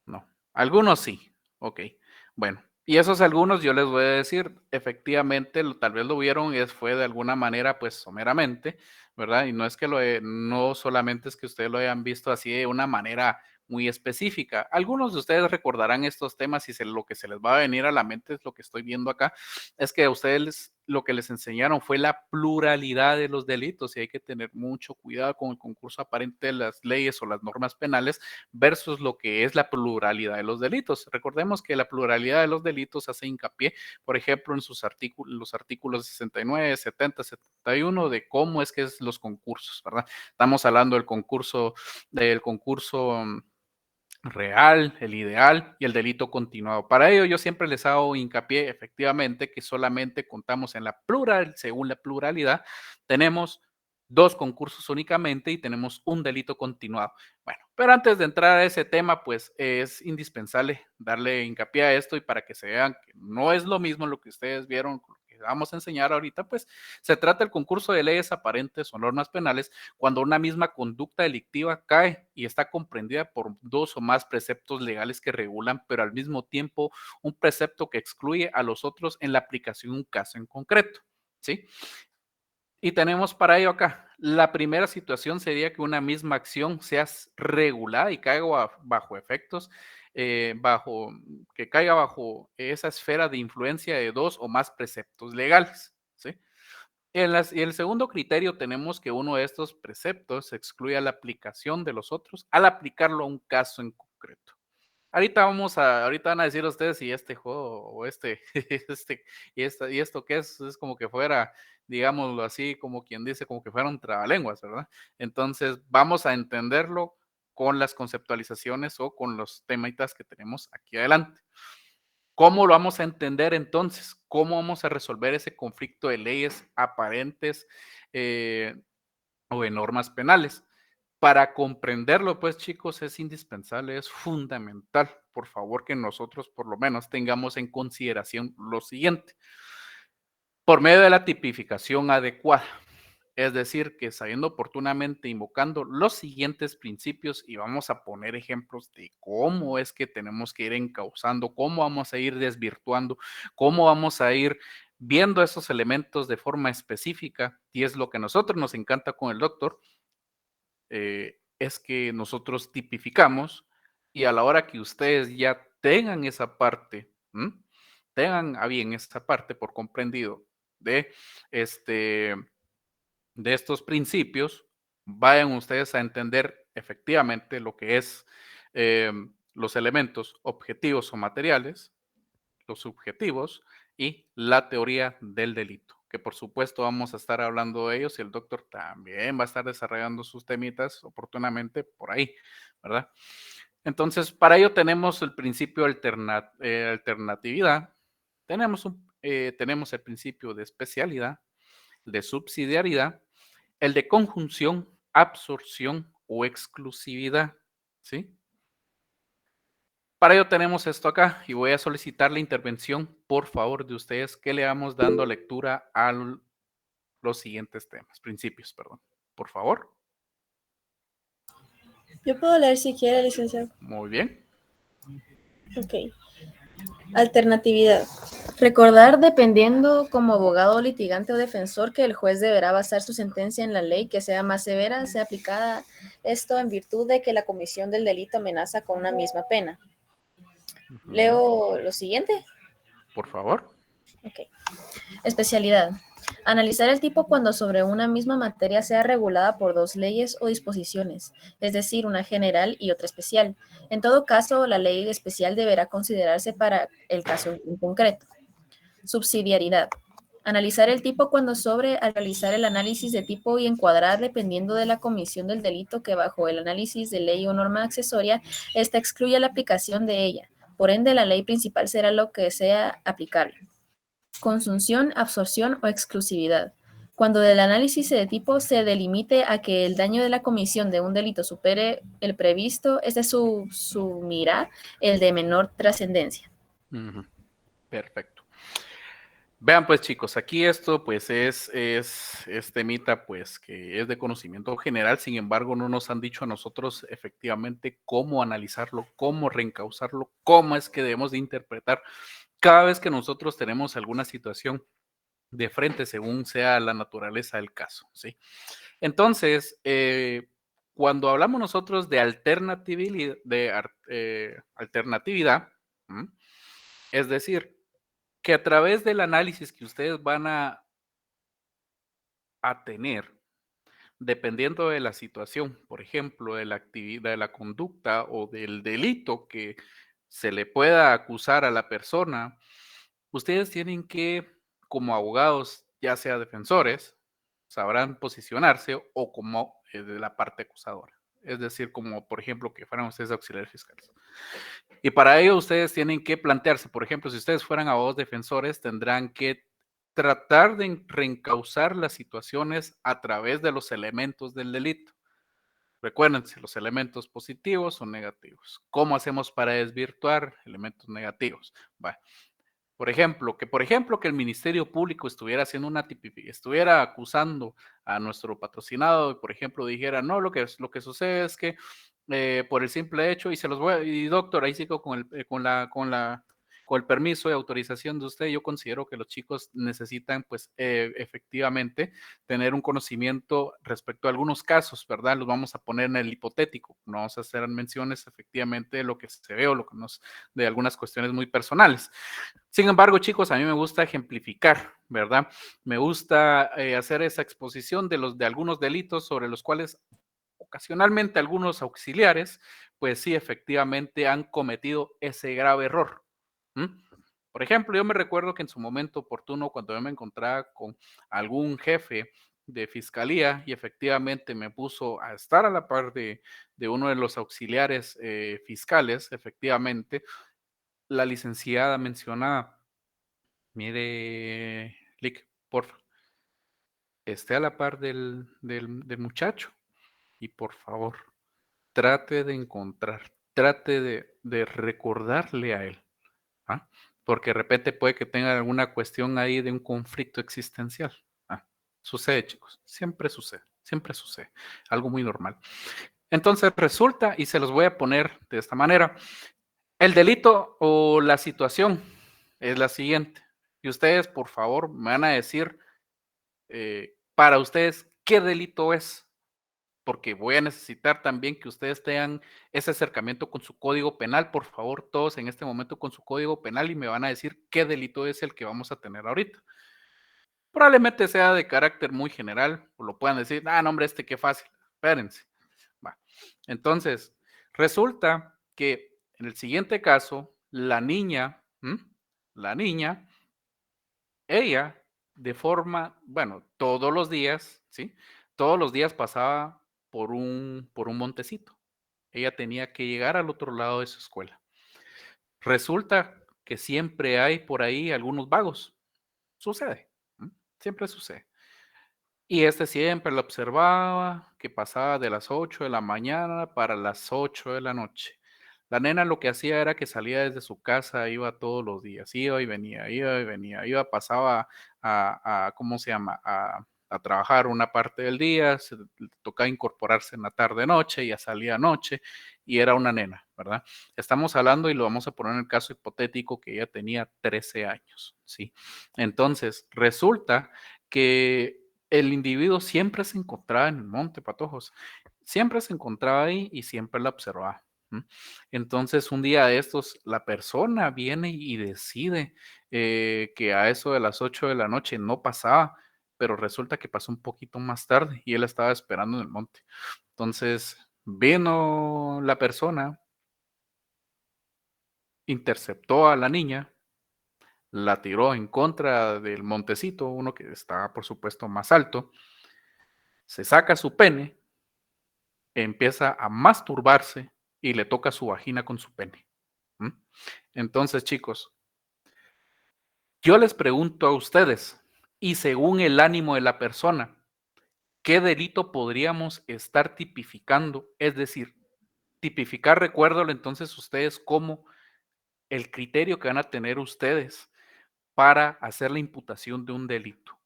No, algunos sí, ok, bueno, y esos algunos yo les voy a decir, efectivamente, tal vez lo vieron y fue de alguna manera, pues, someramente, ¿verdad? Y no es que no solamente es que ustedes lo hayan visto así de una manera muy específica. Algunos de ustedes recordarán estos temas y lo que se les va a venir a la mente es lo que estoy viendo acá, es que a ustedes lo que les enseñaron fue la pluralidad de los delitos y hay que tener mucho cuidado con el concurso aparente de las leyes o las normas penales versus lo que es la pluralidad de los delitos. Recordemos que la pluralidad de los delitos hace hincapié, por ejemplo, en los artículos 69, 70, 71 de cómo es que es los concursos, ¿verdad? Estamos hablando del concurso real, el ideal y el delito continuado. Para ello yo siempre les hago hincapié efectivamente que solamente contamos en la plural, según la pluralidad, tenemos 2 concursos únicamente y tenemos un delito continuado. Bueno, pero antes de entrar a ese tema, pues es indispensable darle hincapié a esto y para que se vean que no es lo mismo lo que ustedes vieron, lo que vamos a enseñar ahorita, pues se trata del concurso de leyes aparentes o normas penales cuando una misma conducta delictiva cae y está comprendida por 2 o más preceptos legales que regulan, pero al mismo tiempo un precepto que excluye a los otros en la aplicación de un caso en concreto, ¿sí? Y tenemos para ello acá, la primera situación sería que una misma acción sea regulada y caiga bajo efectos, que caiga bajo esa esfera de influencia de 2 o más preceptos legales, ¿sí? Y el segundo criterio tenemos que uno de estos preceptos excluye la aplicación de los otros al aplicarlo a un caso en concreto. Ahorita van a decir ustedes si este juego o y esto que es como que fuera, digámoslo así, como quien dice, como que fuera un trabalenguas, ¿verdad? Entonces vamos a entenderlo con las conceptualizaciones o con los temitas que tenemos aquí adelante. ¿Cómo lo vamos a entender entonces? ¿Cómo vamos a resolver ese conflicto de leyes aparentes o de normas penales? Para comprenderlo, pues chicos, es indispensable, es fundamental, por favor, que nosotros por lo menos tengamos en consideración lo siguiente. Por medio de la tipificación adecuada, es decir, que sabiendo oportunamente invocando los siguientes principios y vamos a poner ejemplos de cómo es que tenemos que ir encauzando, cómo vamos a ir desvirtuando, cómo vamos a ir viendo esos elementos de forma específica, y es lo que a nosotros nos encanta con el doctor, es que nosotros tipificamos y a la hora que ustedes ya tengan esa parte, tengan a bien esa parte por comprendido de estos principios, vayan ustedes a entender efectivamente lo que es los elementos objetivos o materiales, los subjetivos y la teoría del delito, que por supuesto vamos a estar hablando de ellos y el doctor también va a estar desarrollando sus temitas oportunamente por ahí, ¿verdad? Entonces, para ello tenemos el principio de alternatividad, tenemos el principio de especialidad, de subsidiariedad, el de conjunción, absorción o exclusividad, ¿sí? Para ello tenemos esto acá y voy a solicitar la intervención, por favor, de ustedes que le vamos dando lectura a los siguientes temas, principios, perdón. Por favor. Yo puedo leer si quiere, licenciado. Muy bien. Ok. Alternatividad. Recordar, dependiendo como abogado, litigante o defensor, que el juez deberá basar su sentencia en la ley que sea más severa, sea aplicada esto en virtud de que la comisión del delito amenaza con una misma pena. Leo lo siguiente. Por favor. Ok. Especialidad. Analizar el tipo cuando sobre una misma materia sea regulada por dos leyes o disposiciones, es decir, una general y otra especial. En todo caso, la ley especial deberá considerarse para el caso en concreto. Subsidiariedad. Analizar el tipo cuando sobre al realizar el análisis de tipo y encuadrar dependiendo de la comisión del delito que bajo el análisis de ley o norma accesoria, esta excluye la aplicación de ella. Por ende, la ley principal será lo que sea aplicable. Consunción, absorción o exclusividad. Cuando del análisis de tipo se delimite a que el daño de la comisión de un delito supere el previsto, este sumirá el de menor trascendencia. Perfecto. Vean pues chicos, aquí esto pues es temita pues que es de conocimiento general, sin embargo no nos han dicho a nosotros efectivamente cómo analizarlo, cómo reencauzarlo, cómo es que debemos de interpretar cada vez que nosotros tenemos alguna situación de frente según sea la naturaleza del caso, ¿sí? Entonces, cuando hablamos nosotros de alternatividad, es decir, que a través del análisis que ustedes van a tener, dependiendo de la situación, por ejemplo, de la actividad, de la conducta o del delito que se le pueda acusar a la persona, ustedes tienen que, como abogados, ya sea defensores, sabrán posicionarse o como de la parte acusadora. Es decir, como por ejemplo que fueran ustedes auxiliares fiscales. Y para ello ustedes tienen que plantearse, por ejemplo, si ustedes fueran abogados defensores, tendrán que tratar de reencauzar las situaciones a través de los elementos del delito. Recuérdense, los elementos positivos o negativos. ¿Cómo hacemos para desvirtuar elementos negativos? Bueno, por ejemplo, que el Ministerio Público estuviera haciendo estuviera acusando a nuestro patrocinado y, por ejemplo, dijera, no, lo que sucede es que por el simple hecho, y doctor, ahí sigo con el permiso y autorización de usted, yo considero que los chicos necesitan, pues, efectivamente, tener un conocimiento respecto a algunos casos, ¿verdad? Los vamos a poner en el hipotético, no vamos a hacer menciones, efectivamente, de lo que se ve o de algunas cuestiones muy personales. Sin embargo, chicos, a mí me gusta ejemplificar, ¿verdad? Me gusta hacer esa exposición de algunos delitos sobre los cuales ocasionalmente algunos auxiliares, pues sí, efectivamente han cometido ese grave error. Por ejemplo, yo me recuerdo que en su momento oportuno, cuando yo me encontraba con algún jefe de fiscalía y efectivamente me puso a estar a la par de uno de los auxiliares fiscales, efectivamente, la licenciada mencionaba, mire, Lick, porfa, esté a la par del muchacho y por favor, trate de encontrar, trate de recordarle a él, ¿ah? Porque de repente puede que tenga alguna cuestión ahí de un conflicto existencial. Sucede, chicos, siempre sucede, algo muy normal. Entonces resulta, y se los voy a poner de esta manera, el delito o la situación es la siguiente, y ustedes por favor me van a decir para ustedes qué delito es, porque voy a necesitar también que ustedes tengan ese acercamiento con su código penal, por favor, todos en este momento con su código penal y me van a decir qué delito es el que vamos a tener ahorita. Probablemente sea de carácter muy general, o lo puedan decir, no hombre, qué fácil, espérense. Va. Entonces, resulta que en el siguiente caso, la niña, ella, de forma, bueno, todos los días, ¿sí? Todos los días pasaba por un montecito. Ella tenía que llegar al otro lado de su escuela. Resulta que siempre hay por ahí algunos vagos. Sucede, siempre sucede. Y siempre lo observaba, que pasaba de las 8 de la mañana para las 8 de la noche. La nena lo que hacía era que salía desde su casa, iba todos los días, iba y venía, pasaba ¿cómo se llama? A trabajar una parte del día, se le tocaba incorporarse en la tarde-noche, ya salía noche y era una nena, ¿verdad? Estamos hablando y lo vamos a poner en el caso hipotético que ella tenía 13 años, ¿sí? Entonces, resulta que el individuo siempre se encontraba en el monte, patojos, siempre se encontraba ahí y siempre la observaba. Entonces, un día de estos, la persona viene y decide que a eso de las 8 de la noche no pasaba, pero resulta que pasó un poquito más tarde y él estaba esperando en el monte. Entonces, vino la persona, interceptó a la niña, la tiró en contra del montecito, uno que estaba, por supuesto, más alto, se saca su pene, empieza a masturbarse y le toca su vagina con su pene. Entonces, chicos, yo les pregunto a ustedes, y según el ánimo de la persona, ¿qué delito podríamos estar tipificando? Es decir, tipificar, recuérdalo entonces ustedes como el criterio que van a tener ustedes para hacer la imputación de un delito.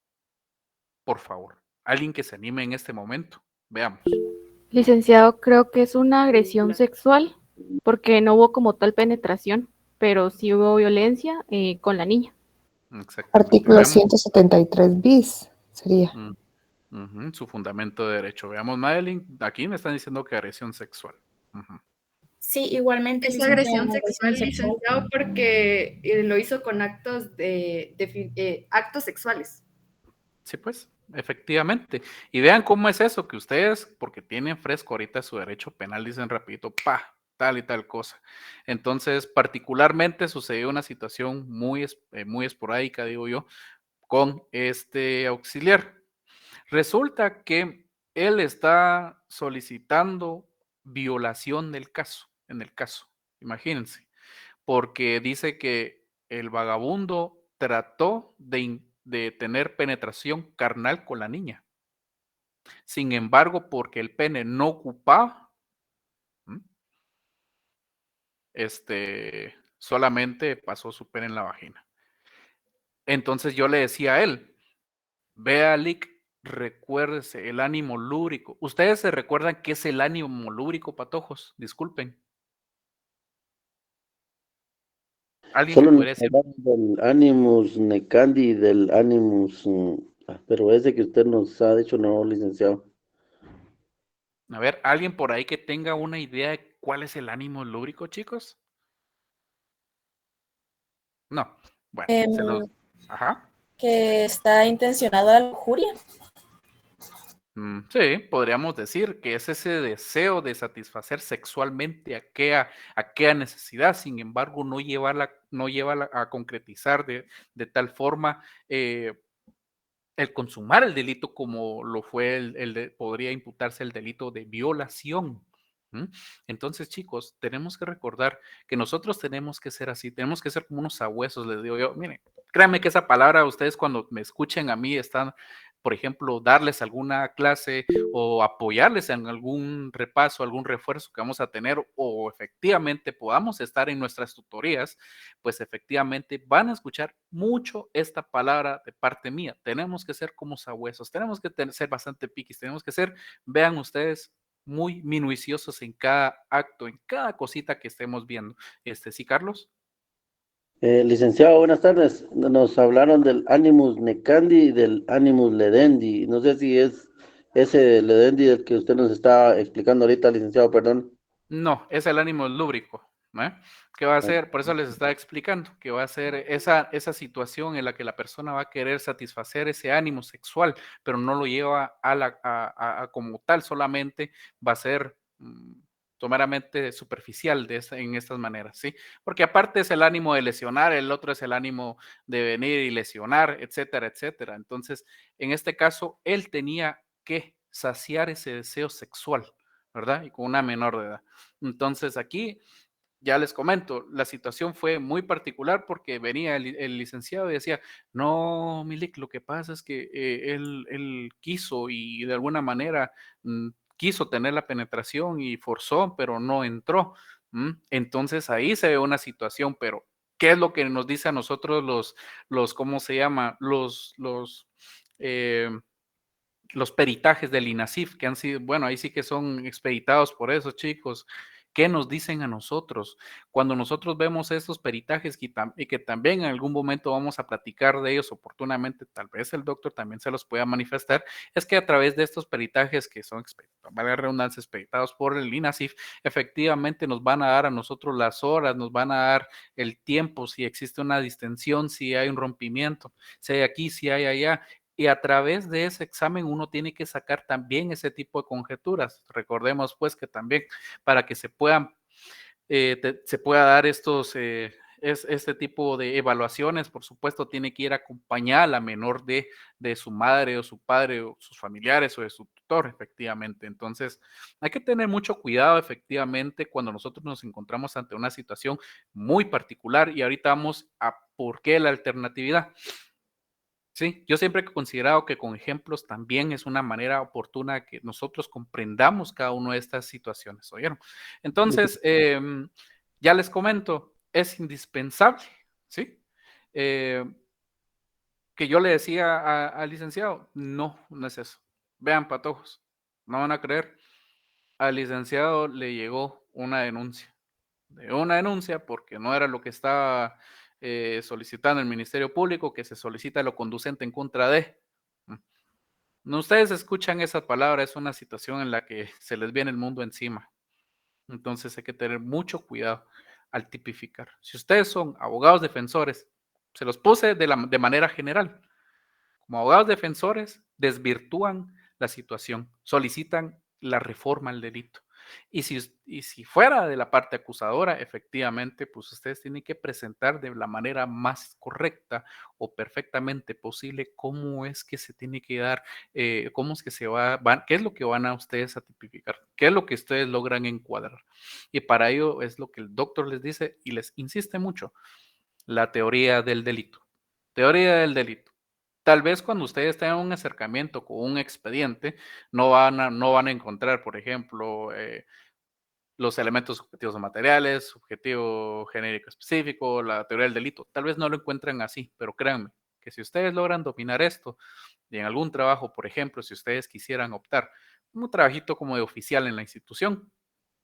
Por favor, alguien que se anime en este momento. Veamos. Licenciado, creo que es una agresión sexual porque no hubo como tal penetración, pero sí hubo violencia con la niña. Exactamente. Artículo Veamos. 173 bis sería. Su fundamento de derecho. Veamos, Madeline, aquí me están diciendo que agresión sexual. Sí, igualmente. Es agresión sexual, licenciado, porque lo hizo con actos actos sexuales. Sí, pues, efectivamente. Y vean cómo es eso, que ustedes, porque tienen fresco ahorita su derecho penal, dicen rapidito, tal y tal cosa. Entonces, particularmente sucedió una situación muy esporádica, digo yo, con este auxiliar. Resulta que él está solicitando violación del caso, en el caso, imagínense, porque dice que el vagabundo trató de tener penetración carnal con la niña. Sin embargo, porque el pene no ocupaba, solamente pasó su pene en la vagina. Entonces yo le decía a él, vea, Lick, recuérdese el ánimo lúbrico. ¿Ustedes se recuerdan qué es el ánimo lúbrico, patojos? Disculpen. ¿Alguien Solo me nos podría decir? hablaron del Animus Necandi, del Animus, pero ese que usted nos ha dicho, no, licenciado. A ver, ¿alguien por ahí que tenga una idea de cuál es el ánimo lúbrico, chicos? No. Bueno, se los... Ajá. Que está intencionado a la lujuria. Sí, podríamos decir que es ese deseo de satisfacer sexualmente aquella necesidad, sin embargo, no lleva a concretizar de tal forma el consumar el delito como lo fue podría imputarse el delito de violación. Entonces, chicos, tenemos que recordar que nosotros tenemos que ser así, tenemos que ser como unos sabuesos, les digo yo. Miren, créanme que esa palabra, ustedes cuando me escuchen a mí están, por ejemplo, darles alguna clase o apoyarles en algún repaso, algún refuerzo que vamos a tener o efectivamente podamos estar en nuestras tutorías, pues efectivamente van a escuchar mucho esta palabra de parte mía. Tenemos que ser como sabuesos, tenemos que ser bastante piquis, tenemos que ser, vean ustedes, muy minuciosos en cada acto, en cada cosita que estemos viendo. ¿Sí, Carlos? Licenciado, buenas tardes. Nos hablaron del Animus Necandi y del Animus Ledendi. No sé si es ese Ledendi el que usted nos está explicando ahorita, licenciado, perdón. No, es el ánimo lúbrico. ¿Qué va a hacer? Por eso les estaba explicando, que va a ser esa situación en la que la persona va a querer satisfacer ese ánimo sexual, pero no lo lleva a como tal, solamente va a ser meramente superficial en estas maneras, ¿sí? Porque aparte es el ánimo de lesionar, el otro es el ánimo de venir y lesionar, etcétera, etcétera. Entonces, en este caso, él tenía que saciar ese deseo sexual, ¿verdad? Y con una menor de edad. Entonces, aquí ya les comento, la situación fue muy particular porque venía el licenciado y decía, no, Milik, lo que pasa es que él quiso y de alguna manera quiso tener la penetración y forzó, pero no entró. Entonces ahí se ve una situación, pero ¿qué es lo que nos dice a nosotros ¿cómo se llama? Los peritajes del INASIF, que han sido, bueno, ahí sí que son expeditados por esos chicos. ¿Qué nos dicen a nosotros? Cuando nosotros vemos estos peritajes y que también en algún momento vamos a platicar de ellos oportunamente, tal vez el doctor también se los pueda manifestar, es que a través de estos peritajes que son, valga la redundancia, expeditados por el INASIF, efectivamente nos van a dar a nosotros las horas, nos van a dar el tiempo, si existe una distensión, si hay un rompimiento, si hay aquí, si hay allá. Y a través de ese examen uno tiene que sacar también ese tipo de conjeturas. Recordemos pues que también para que se puedan, se pueda dar este tipo de evaluaciones, por supuesto, tiene que ir acompañada la menor de su madre o su padre o sus familiares o de su tutor, efectivamente. Entonces, hay que tener mucho cuidado, efectivamente, cuando nosotros nos encontramos ante una situación muy particular y ahorita vamos a por qué la alternatividad. Sí, yo siempre he considerado que con ejemplos también es una manera oportuna que nosotros comprendamos cada una de estas situaciones, ¿oyeron? Entonces, ya les comento, es indispensable, ¿sí? Que yo le decía al licenciado, no es eso. Vean, patojos, no van a creer. Al licenciado le llegó una denuncia. Porque no era lo que estaba solicitando el Ministerio Público, que se solicita lo conducente en contra de. No, ustedes escuchan esa palabra, es una situación en la que se les viene el mundo encima. Entonces hay que tener mucho cuidado al tipificar. Si ustedes son abogados defensores, se los puse de manera general. Como abogados defensores, desvirtúan la situación, solicitan la reforma al delito. Y si fuera de la parte acusadora, efectivamente, pues ustedes tienen que presentar de la manera más correcta o perfectamente posible cómo es que se tiene que dar, cómo es que qué es lo que van a ustedes a tipificar, qué es lo que ustedes logran encuadrar. Y para ello es lo que el doctor les dice y les insiste mucho, la teoría del delito. Teoría del delito. Tal vez cuando ustedes tengan un acercamiento con un expediente, no van a encontrar, por ejemplo, los elementos subjetivos o materiales, subjetivo genérico específico, la teoría del delito. Tal vez no lo encuentren así, pero créanme que si ustedes logran dominar esto, y en algún trabajo, por ejemplo, si ustedes quisieran optar un trabajito como de oficial en la institución,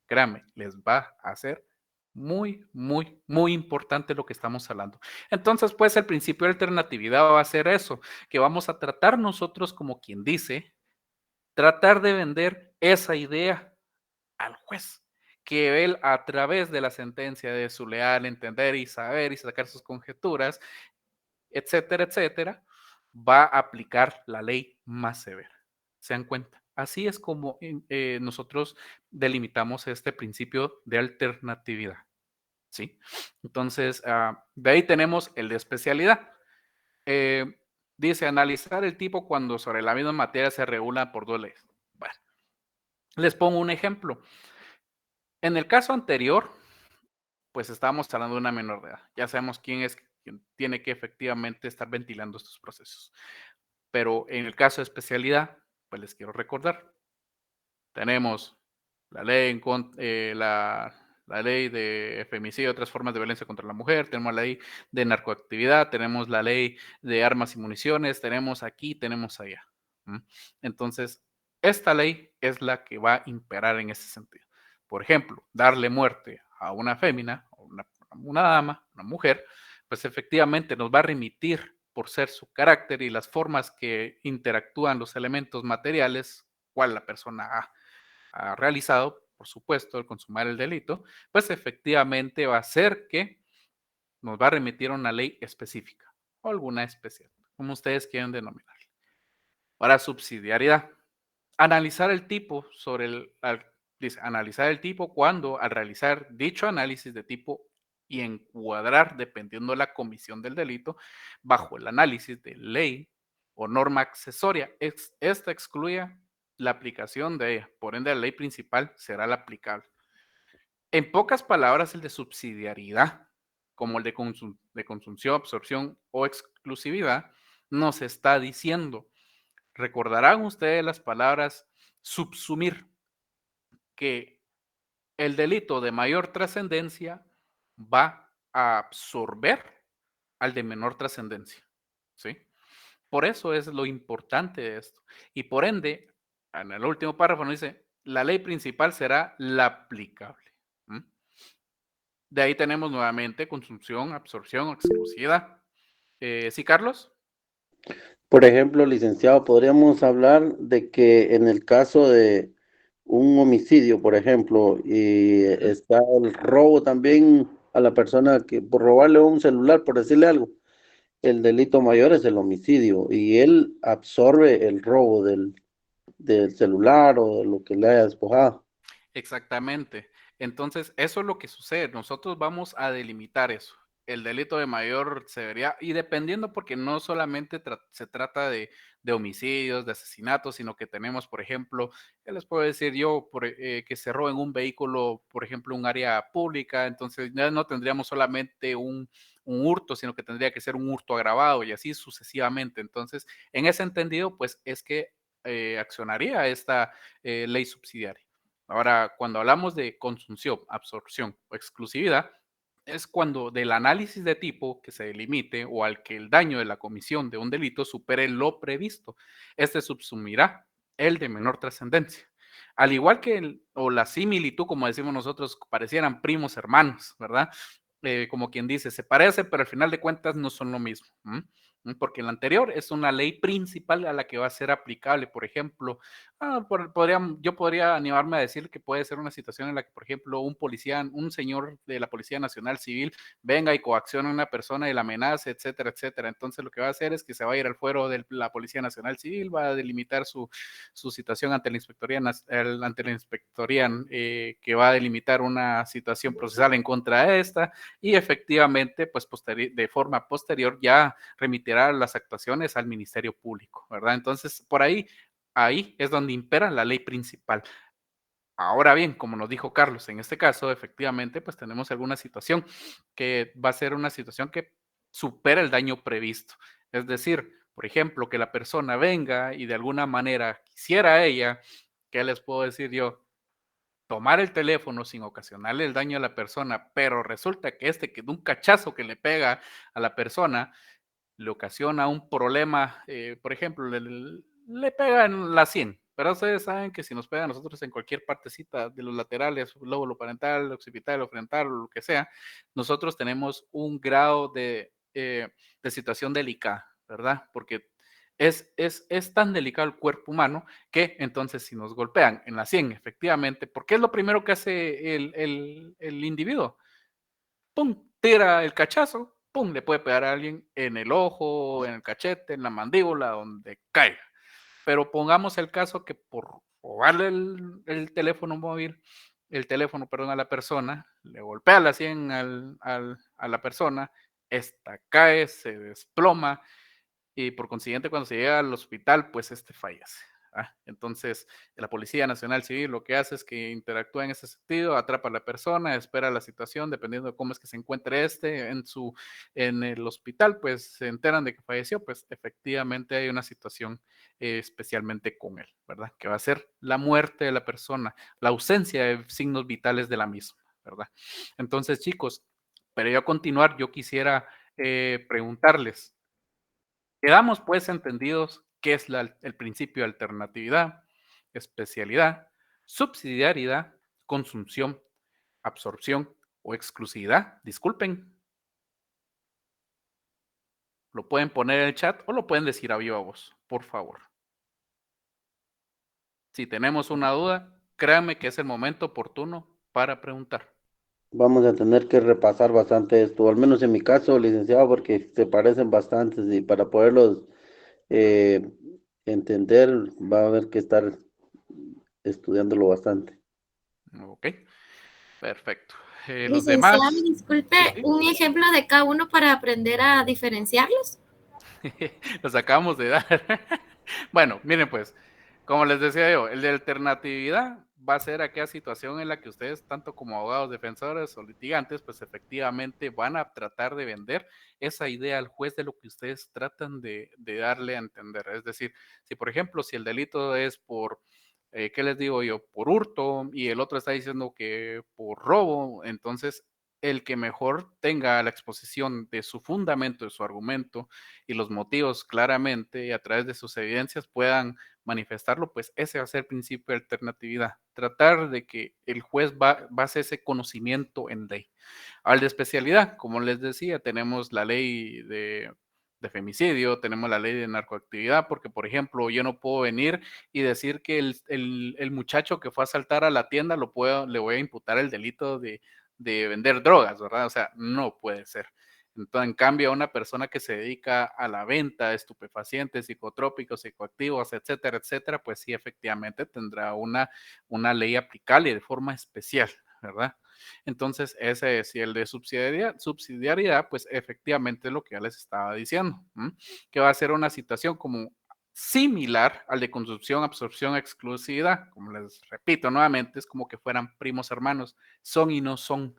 créanme, les va a hacer muy, muy, muy importante lo que estamos hablando. Entonces, pues el principio de alternatividad va a ser eso, que vamos a tratar nosotros como quien dice, tratar de vender esa idea al juez, que él a través de la sentencia de su leal entender y saber y sacar sus conjeturas, etcétera, etcétera, va a aplicar la ley más severa. ¿Se dan cuenta? Así es como nosotros delimitamos este principio de alternatividad. ¿Sí? Entonces, de ahí tenemos el de especialidad. Dice, analizar el tipo cuando sobre la misma materia se regula por dos leyes. Bueno, les pongo un ejemplo. En el caso anterior, pues estábamos hablando de una menor de edad. Ya sabemos quién es quien tiene que efectivamente estar ventilando estos procesos. Pero en el caso de especialidad, pues les quiero recordar, tenemos la ley la ley de femicidio y otras formas de violencia contra la mujer, tenemos la ley de narcoactividad, tenemos la ley de armas y municiones, tenemos aquí, tenemos allá. Entonces, esta ley es la que va a imperar en ese sentido. Por ejemplo, darle muerte a una fémina, una dama, una mujer, pues efectivamente nos va a remitir por ser su carácter y las formas que interactúan los elementos materiales, cual la persona ha realizado, por supuesto, al consumar el delito, pues efectivamente va a ser que nos va a remitir a una ley específica o alguna especial, como ustedes quieran denominarla. Ahora, subsidiariedad. Analizar el tipo dice, analizar el tipo cuando al realizar dicho análisis de tipo y encuadrar, dependiendo de la comisión del delito, bajo el análisis de ley o norma accesoria. Esta excluye la aplicación de ella. Por ende, la ley principal será la aplicable. En pocas palabras, el de subsidiariedad, como el de consunción, absorción o exclusividad, nos está diciendo. Recordarán ustedes las palabras subsumir, que el delito de mayor trascendencia va a absorber al de menor trascendencia, ¿sí? Por eso es lo importante de esto. Y por ende, en el último párrafo nos dice, la ley principal será la aplicable. ¿Mm? De ahí tenemos nuevamente consunción, absorción, exclusividad. ¿Sí, Carlos? Por ejemplo, licenciado, podríamos hablar de que en el caso de un homicidio, por ejemplo, y está el robo también a la persona que por robarle un celular, por decirle algo, el delito mayor es el homicidio y él absorbe el robo del celular o de lo que le haya despojado. Exactamente. Entonces, eso es lo que sucede. Nosotros vamos a delimitar eso. El delito de mayor severidad, y dependiendo, porque no solamente se trata de homicidios, de asesinatos, sino que tenemos, por ejemplo, ¿qué les puedo decir yo? Que se roben un vehículo, por ejemplo, un área pública, entonces ya no tendríamos solamente un hurto, sino que tendría que ser un hurto agravado y así sucesivamente. Entonces, en ese entendido, pues es que accionaría esta ley subsidiaria. Ahora, cuando hablamos de consunción, absorción o exclusividad, es cuando del análisis de tipo que se delimite o al que el daño de la comisión de un delito supere lo previsto. Este subsumirá el de menor trascendencia. Al igual que o la similitud, como decimos nosotros, parecieran primos hermanos, ¿verdad? Como quien dice, se parecen, pero al final de cuentas no son lo mismo. Porque la anterior es una ley principal a la que va a ser aplicable. Por ejemplo, yo podría animarme a decir que puede ser una situación en la que, por ejemplo, un señor de la Policía Nacional Civil venga y coaccione a una persona y la amenace, etcétera, etcétera. Entonces lo que va a hacer es que se va a ir al fuero de la Policía Nacional Civil, va a delimitar su situación ante la inspectoría, que va a delimitar una situación procesal en contra de esta, y efectivamente, pues de forma posterior ya remitirá las actuaciones al Ministerio Público, ¿verdad? Entonces, por ahí es donde impera la ley principal. Ahora bien, como nos dijo Carlos, en este caso, efectivamente, pues tenemos alguna situación que va a ser una situación que supera el daño previsto. Es decir, por ejemplo, que la persona venga y de alguna manera quisiera ella, ¿qué les puedo decir yo? Tomar el teléfono sin ocasionarle el daño a la persona, pero resulta que que de un cachazo que le pega a la persona le ocasiona un problema, por ejemplo, le pega en la 100, pero ustedes saben que si nos pega a nosotros en cualquier partecita de los laterales, lóbulo parental, occipital o frontal, o lo que sea, nosotros tenemos un grado de situación delicada, ¿verdad? Porque es tan delicado el cuerpo humano que entonces si nos golpean en la 100, efectivamente, porque es lo primero que hace el individuo, ¡pum!, tira el cachazo, ¡pum!, le puede pegar a alguien en el ojo, en el cachete, en la mandíbula, donde caiga. Pero pongamos el caso que por robarle el teléfono móvil, perdón, a la persona, le golpea la 100 a la persona, esta cae, se desploma, y por consiguiente cuando se llega al hospital, pues fallece. Entonces, la Policía Nacional Civil lo que hace es que interactúa en ese sentido, atrapa a la persona, espera la situación, dependiendo de cómo es que se encuentre en el hospital, pues se enteran de que falleció, pues efectivamente hay una situación especialmente con él, ¿verdad? Que va a ser la muerte de la persona, la ausencia de signos vitales de la misma, ¿verdad? Entonces, chicos, pero yo a continuar, yo quisiera preguntarles, quedamos pues entendidos qué es el principio de alternatividad, especialidad, subsidiariedad, consunción, absorción o exclusividad. Disculpen. Lo pueden poner en el chat o lo pueden decir a viva voz, por favor. Si tenemos una duda, créanme que es el momento oportuno para preguntar. Vamos a tener que repasar bastante esto, al menos en mi caso, licenciado, porque se parecen bastantes y para poderlos entender va a haber que estar estudiándolo bastante. Ok, perfecto. Los Licenciado, demás. disculpe, Sí. un ejemplo de cada uno para aprender a diferenciarlos. Los acabamos de dar. Bueno, miren pues, como les decía yo, el de alternatividad va a ser aquella situación en la que ustedes, tanto como abogados, defensores o litigantes, pues efectivamente van a tratar de vender esa idea al juez de lo que ustedes tratan de darle a entender. Es decir, si por ejemplo, si el delito es por ¿qué les digo yo? Por hurto, y el otro está diciendo que por robo. Entonces, el que mejor tenga la exposición de su fundamento, de su argumento y los motivos claramente y a través de sus evidencias puedan manifestarlo, pues ese va a ser el principio de alternatividad. Tratar de que el juez base ese conocimiento en ley. Al de especialidad, como les decía, tenemos la ley de femicidio, tenemos la ley de narcoactividad, porque por ejemplo, yo no puedo venir y decir que el muchacho que fue a asaltar a la tienda le voy a imputar el delito de vender drogas, ¿verdad? O sea, no puede ser. Entonces, en cambio, a una persona que se dedica a la venta de estupefacientes, psicotrópicos, psicoactivos, etcétera, etcétera, pues sí, efectivamente tendrá una ley aplicable de forma especial, ¿verdad? Entonces, ese es, y el de subsidiariedad, pues efectivamente es lo que ya les estaba diciendo, que va a ser una situación como similar al de consumpción, absorción, exclusividad. Como les repito nuevamente, es como que fueran primos hermanos, son y no son.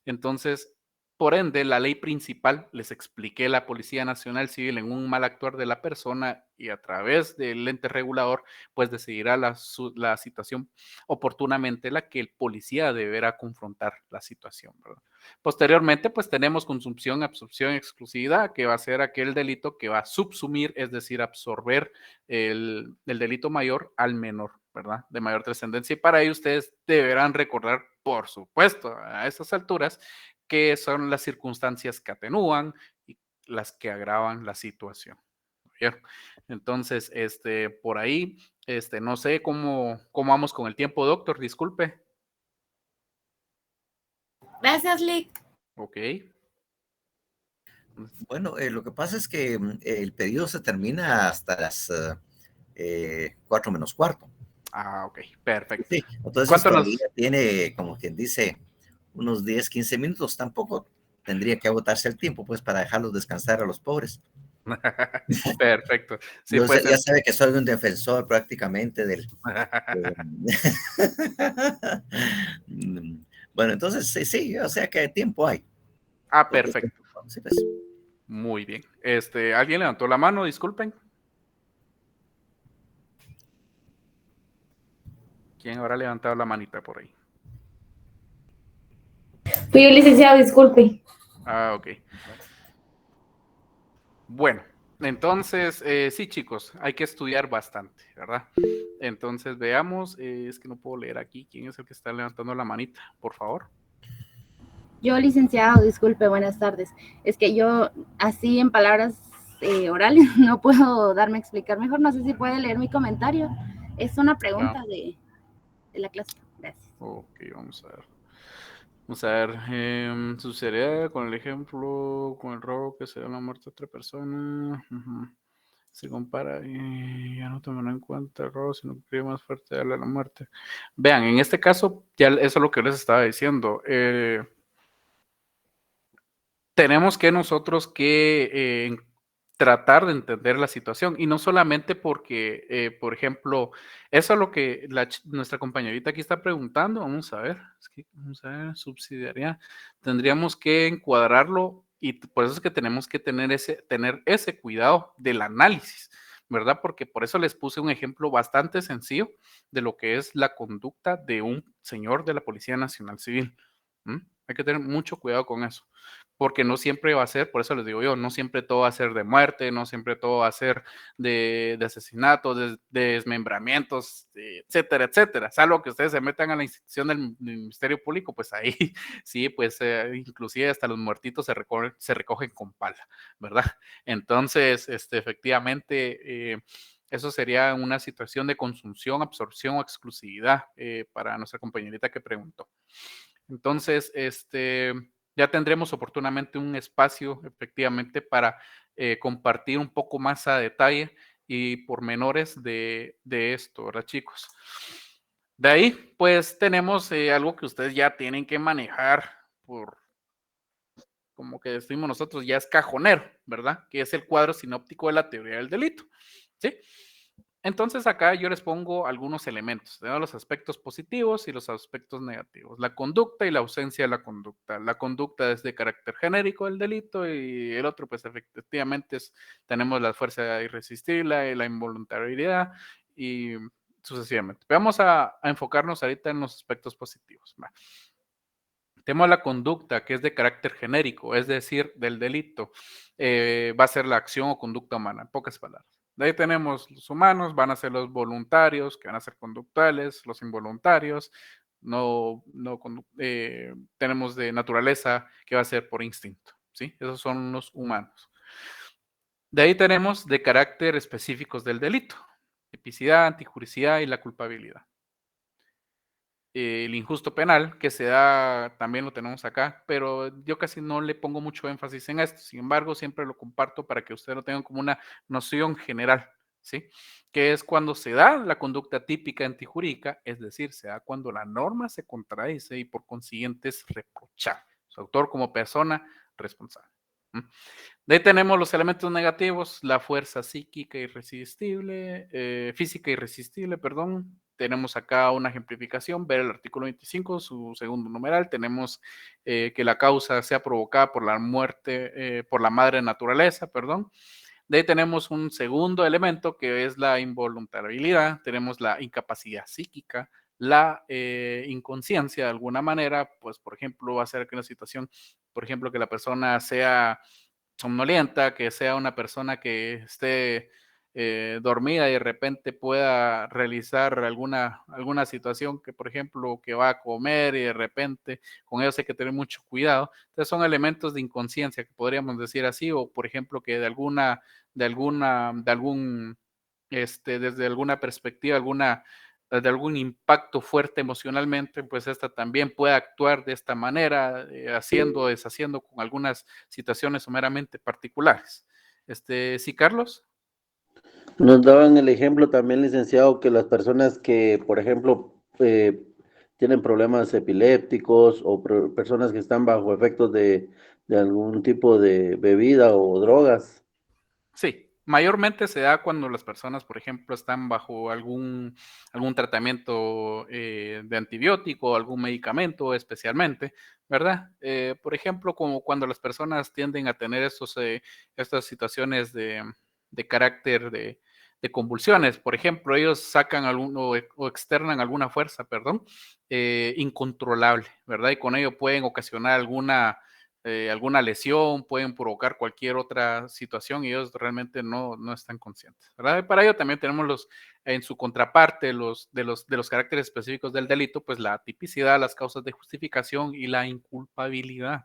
Entonces, por ende, la ley principal, les expliqué, la Policía Nacional Civil en un mal actuar de la persona y a través del ente regulador, pues decidirá la situación oportunamente la que el policía deberá confrontar la situación, ¿verdad? Posteriormente, pues tenemos consumpción, absorción, exclusividad, que va a ser aquel delito que va a subsumir, es decir, absorber el delito mayor al menor, ¿verdad? De mayor trascendencia. Y para ello ustedes deberán recordar, por supuesto, a estas alturas, que son las circunstancias que atenúan y las que agravan la situación. ¿Vieron? Entonces, por ahí, no sé cómo vamos con el tiempo, doctor, disculpe. Gracias, Lick. Ok. Bueno, lo que pasa es que el pedido se termina hasta las 4 menos cuarto. Ah, ok, perfecto. Sí, entonces todavía tiene, como quien dice, unos 10, 15 minutos. Tampoco tendría que agotarse el tiempo, pues, para dejarlos descansar a los pobres. Perfecto. Sí, Yo pues, ya sabe que soy un defensor prácticamente del... Bueno, entonces sí, o sea que tiempo hay. Ah, perfecto. Sí, pues. Muy bien. ¿Alguien levantó la mano? Disculpen. ¿Quién habrá levantado la manita por ahí? Fui yo, licenciado, disculpe. Ah, ok. Bueno, entonces, sí, chicos, hay que estudiar bastante, ¿verdad? Entonces, veamos, es que no puedo leer aquí quién es el que está levantando la manita, por favor. Yo, licenciado, disculpe, buenas tardes. Es que yo, así en palabras orales, no puedo darme a explicar mejor. No sé si puede leer mi comentario. Es una pregunta de la clase. Gracias. Ok, vamos a ver. Vamos a ver, sucedería con el ejemplo, con el robo que se da la muerte de otra persona. Se compara y ya no tomará en cuenta el robo, sino que cree más fuerte darle a la muerte. Vean, en este caso, ya eso es lo que les estaba diciendo. Tenemos que nosotros que tratar de entender la situación y no solamente porque, por ejemplo, eso es lo que nuestra compañerita aquí está preguntando. Vamos a ver, subsidiariedad. Tendríamos que encuadrarlo y por eso es que tenemos que tener ese cuidado del análisis, ¿verdad? Porque por eso les puse un ejemplo bastante sencillo de lo que es la conducta de un señor de la Policía Nacional Civil. Hay que tener mucho cuidado con eso, porque no siempre va a ser, por eso les digo yo, no siempre todo va a ser de muerte, no siempre todo va a ser de asesinatos, de desmembramientos, etcétera, etcétera. Salvo que ustedes se metan a la institución del Ministerio Público, pues ahí sí, pues inclusive hasta los muertitos se recogen con pala, ¿verdad? Entonces, efectivamente, eso sería una situación de consunción, absorción o exclusividad para nuestra compañerita que preguntó. Entonces, ya tendremos oportunamente un espacio, efectivamente, para compartir un poco más a detalle y pormenores de esto, ¿verdad, chicos? De ahí, pues, tenemos algo que ustedes ya tienen que manejar como que decimos nosotros, ya es cajonero, ¿verdad? Que es el cuadro sinóptico de la teoría del delito, ¿sí? Entonces acá yo les pongo algunos elementos, ¿no? Los aspectos positivos y los aspectos negativos. La conducta y la ausencia de la conducta. La conducta es de carácter genérico del delito y el otro pues efectivamente tenemos la fuerza irresistible y la involuntariedad y sucesivamente. Vamos a enfocarnos ahorita en los aspectos positivos. Va. Tenemos la conducta, que es de carácter genérico, es decir, del delito. Va a ser la acción o conducta humana, en pocas palabras. De ahí tenemos los humanos, van a ser los voluntarios, que van a ser conductuales, los involuntarios. Tenemos de naturaleza, que va a ser por instinto. ¿Sí? Esos son los humanos. De ahí tenemos de carácter específicos del delito: tipicidad, antijuricidad y la culpabilidad. El injusto penal, que se da, también lo tenemos acá, pero yo casi no le pongo mucho énfasis en esto. Sin embargo, siempre lo comparto para que ustedes lo tengan como una noción general, ¿sí? Que es cuando se da la conducta típica antijurídica, es decir, se da cuando la norma se contradice y por consiguiente es reprochable. Su autor como persona responsable. De ahí tenemos los elementos negativos: la fuerza física irresistible. Tenemos acá una ejemplificación, ver el artículo 25, su segundo numeral. Tenemos que la causa sea provocada por la muerte, por la madre naturaleza, perdón. De ahí tenemos un segundo elemento, que es la involuntariabilidad. Tenemos la incapacidad psíquica, la inconsciencia de alguna manera. Pues, por ejemplo, va a ser que una situación, por ejemplo, que la persona sea somnolienta, que sea una persona que esté dormida y de repente pueda realizar alguna situación, que por ejemplo que va a comer y de repente con ellos hay que tener mucho cuidado. Entonces son elementos de inconsciencia, que podríamos decir así, o por ejemplo que desde alguna perspectiva, de algún impacto fuerte emocionalmente, pues esta también puede actuar de esta manera, haciendo, deshaciendo con algunas situaciones meramente particulares. ¿Sí, Carlos? Nos daban el ejemplo también, licenciado, que las personas que, por ejemplo, tienen problemas epilépticos o personas que están bajo efectos de algún tipo de bebida o drogas. Sí, mayormente se da cuando las personas, por ejemplo, están bajo algún tratamiento de antibiótico o algún medicamento especialmente, ¿verdad? Por ejemplo, como cuando las personas tienden a tener estas situaciones de carácter de convulsiones. Por ejemplo, ellos sacan o externan alguna fuerza, perdón, incontrolable, ¿verdad? Y con ello pueden ocasionar alguna lesión, pueden provocar cualquier otra situación y ellos realmente no están conscientes, ¿verdad? Y para ello también tenemos en su contraparte, de los caracteres específicos del delito, pues la tipicidad, las causas de justificación y la inculpabilidad.